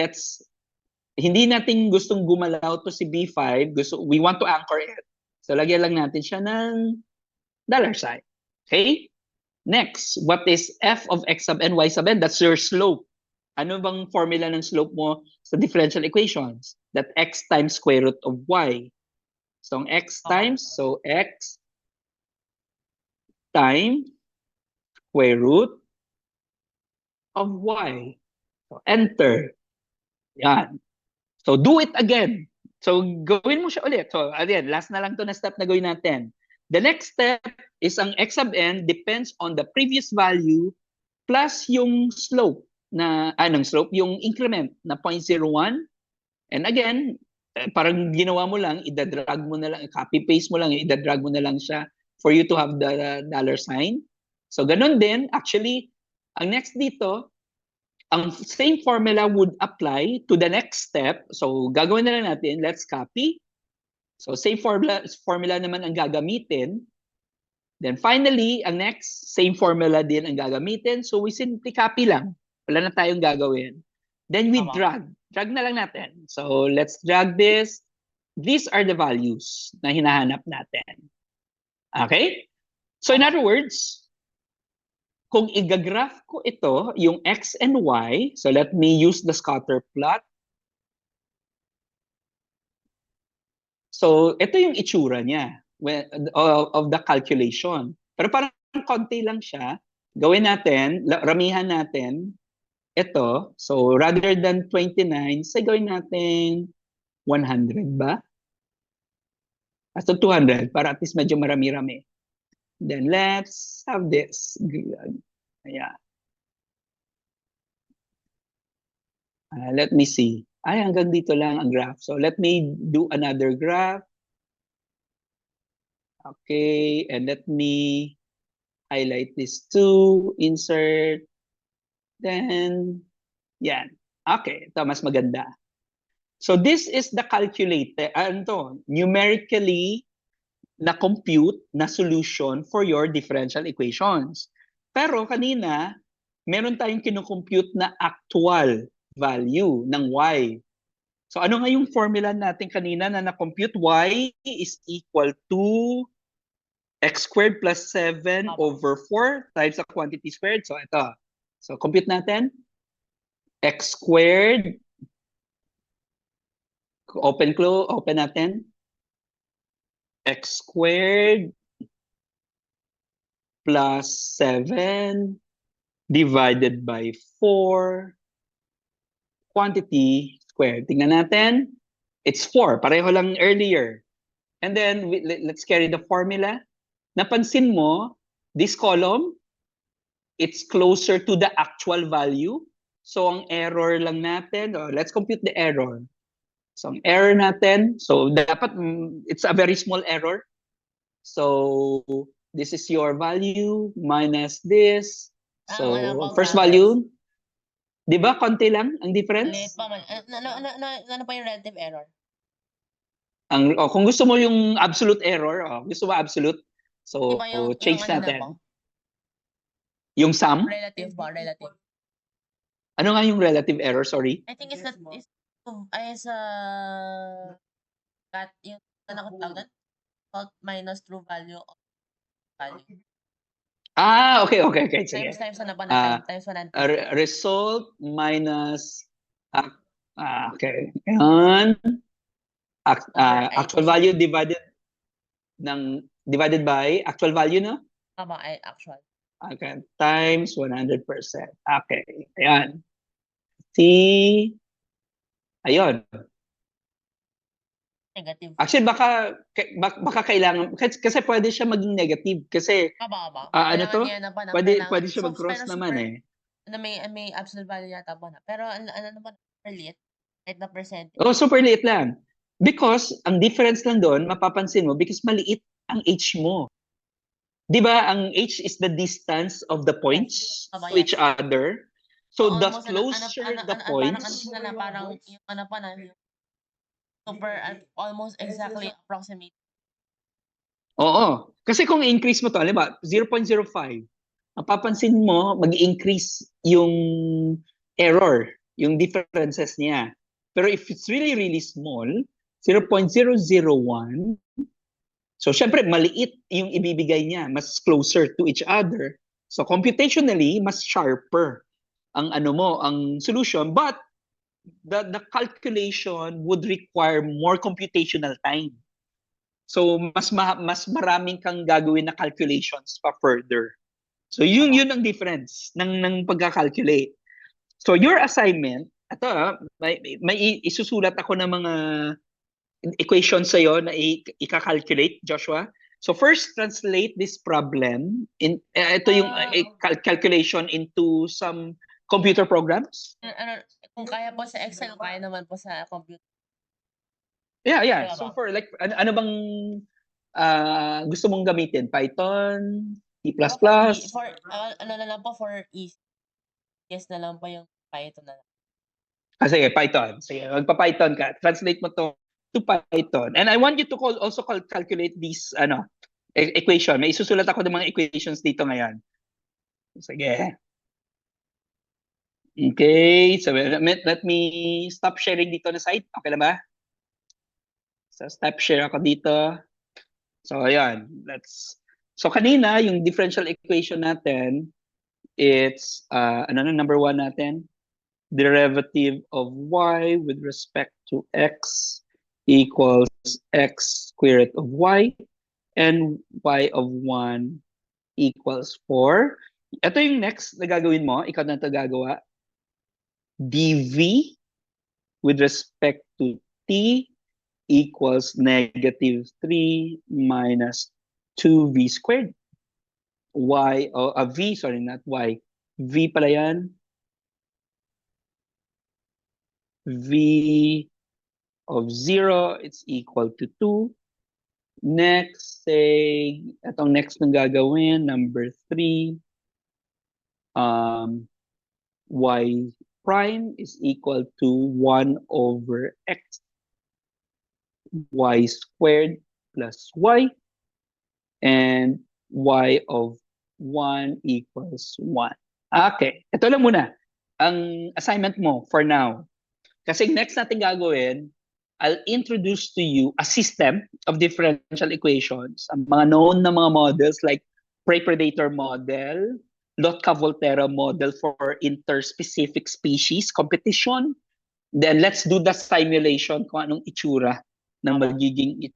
hindi natin gustong gumalaw to si B5, we want to anchor it. So lagyan lang natin siya ng dollar sign. Okay? Next, what is f of x sub n, y sub n? That's your slope. Ano bang formula ng slope mo sa differential equations? That x times square root of y. So ang x times, so x times square root of y. So, enter. Yan. So, do it again. So, gawin mo siya ulit. So, again, last na lang to na step na gawin natin. The next step is ang x sub n depends on the previous value plus yung slope na, anong slope? Yung increment na 0.01. And again, parang ginawa mo lang, idadrag mo na lang, copy-paste mo lang, idadrag mo na lang siya for you to have the dollar sign. So, ganun din. Actually, ang next dito, ang same formula would apply to the next step. So, gagawin na lang natin. Let's copy. So, same formula naman ang gagamitin. Then finally, ang next, same formula din ang gagamitin. So, we simply copy lang. Wala na tayong gagawin. Then we Tama. drag. Drag na lang natin. So, let's drag this. These are the values na hinahanap natin. Okay? So, in other words, kung igagraph ko ito, yung x and y, so let me use the scatter plot. So, ito yung itsura niya of the calculation. Pero parang konti lang siya. Gawin natin, ramihan natin ito. So, rather than 29, say gawin natin 100 ba? So, 200 para at least medyo marami-rami. Then, let's have this. Ayan. Let me see. Ay, hanggang dito lang ang graph. So, let me do another graph. Okay, and let me highlight this two, insert, then, yan. Okay, ito mas maganda. So, this is the calculated, numerically na-compute na solution for your differential equations. Pero kanina, meron tayong kinocompute na actual value ng y. So ano nga yung formula natin kanina na na-compute? Y is equal to x squared plus 7 over 4 times the quantity squared. So ito. So compute natin. X squared. Open natin. X squared plus 7 divided by 4 quantity squared. Tingnan natin. It's 4. Pareho lang earlier. And then, let's carry the formula. Napansin mo, this column, it's closer to the actual value. So, ang error lang natin, let's compute the error. So, ang error natin, so dapat, it's a very small error. So, this is your value minus this. So, first value, di ba, konti lang ang difference? Maliit pa man. Ano pa yung relative error? Kung gusto mo yung absolute error, gusto mo absolute, so Iba yung change ano na natin. po? Yung sum? Relative po, relative. Ano nga yung relative error? Sorry. I think it's that yung nakatawag na minus true value of value. Okay. Sige. Times ano pa na times 100. Result minus okay. Yan. Actual value divided by actual value, no? Tama, ay actual. Okay, times 100%. Okay, ayan. See? Ayun. Negative. Actually, baka kailangan, kasi pwede siya maging negative. Kasi, ano to? Pwede siya mag-cross naman eh. May absolute value yata po na. Pero ano naman, super liit. Kahit na percentage. Super liit lang. Because, ang difference lang doon, mapapansin mo, because maliit ang h mo. Di ba, ang h is the distance of the points to each other. So, the closer the points... Parang yung ano pa na, super, almost exactly approximate. Oo. Kasi kung increase mo to, halimbawa, 0.05, mapapansin mo, mag-increase yung error, yung differences niya. Pero if it's really, really small, 0.001, so syempre, maliit yung ibibigay niya, mas closer to each other. So computationally, mas sharper ang ang solution, but the calculation would require more computational time. So mas maraming kang gagawin na calculations pa further. So yun ang difference ng pagka-calculate. So your assignment, ito may isusulat ako ng mga equations sa'yo na ika-calculate, Joshua. So first, translate this problem in ito yung calculation into some computer programs. Kung kaya po sa Excel, kaya naman po sa computer. Yeah. Kaya So ba? for like ano bang gusto mong gamitin? Python, C++? For ano na lang po, for easy. Yes na lang po yung Python na lang. Sige, Python. Sige, magpa-Python ka. Translate mo to Python. And I want you to also calculate these equation. May isusulat ako ng mga equations dito ngayon. Sige. Okay, so let me stop sharing dito na site. Okay na ba? So stop share ako dito. So ayan, so kanina yung differential equation natin, it's number 1 natin, derivative of y with respect to x equals x square root of y, and y of 1 equals 4. Ito yung next na gagawin mo, ikaw na ito gagawa. dv with respect to t equals negative 3 minus 2v squared. V, sorry, not y. V pala yan. V of 0, it's equal to 2. Next, say, itong next nang gagawin, number 3, y prime is equal to 1 over x, y squared plus y, and y of 1 equals 1. Okay, ito lang muna ang assignment mo for now. Kasi next natin gagawin, I'll introduce to you a system of differential equations. Ang mga known na mga models like prey-predator model, Lotka-Volterra model for interspecific species competition. Then let's do the simulation kung anong itsura ng magiging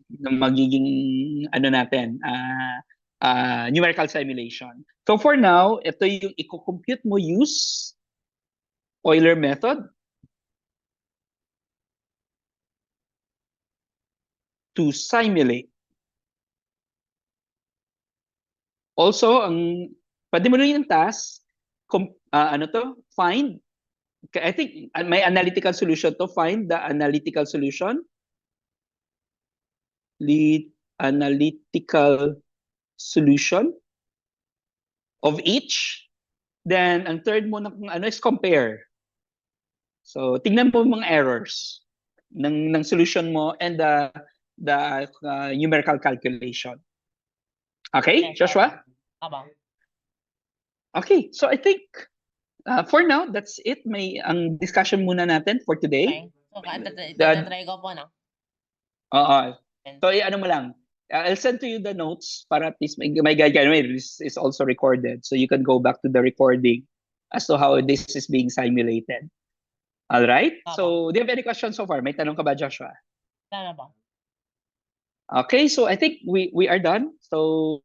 ano natin, numerical simulation. So for now, ito yung i-compute mo, use Euler method to simulate. Also, pwede mo rin yung task, find, I think may analytical solution to, find the analytical solution. Analytical solution of each. Then, ang third mo is compare. So, tingnan mo mga errors ng solution mo and the numerical calculation. Okay, Joshua? Okay, so I think for now, that's it. Ang discussion muna natin for today. Okay. So, try ko po, no? So, ano mo lang. I'll send to you the notes para at least may guide ka. This is also recorded. So, you can go back to the recording as to how this is being simulated. All right? So, do you have any questions so far? May tanong ka ba, Joshua? Wala ba? Okay, so I think we are done. So,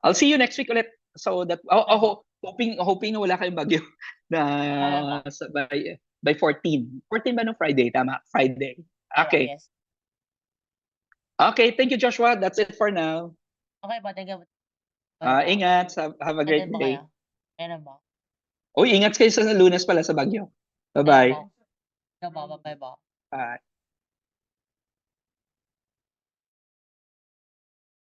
I'll see you next week ulit. So, that hoping na wala kayong bagyo na by 14. 14 ba no Friday? Tama, Friday. Okay. Yes. Okay, thank you, Joshua. That's it for now. Okay ba? Thank you. Ingat. Have a great day. Meron ba? Uy, ingat kayo sa Lunes pala sa Bagyo. Bye-bye. Bye-bye. Bye.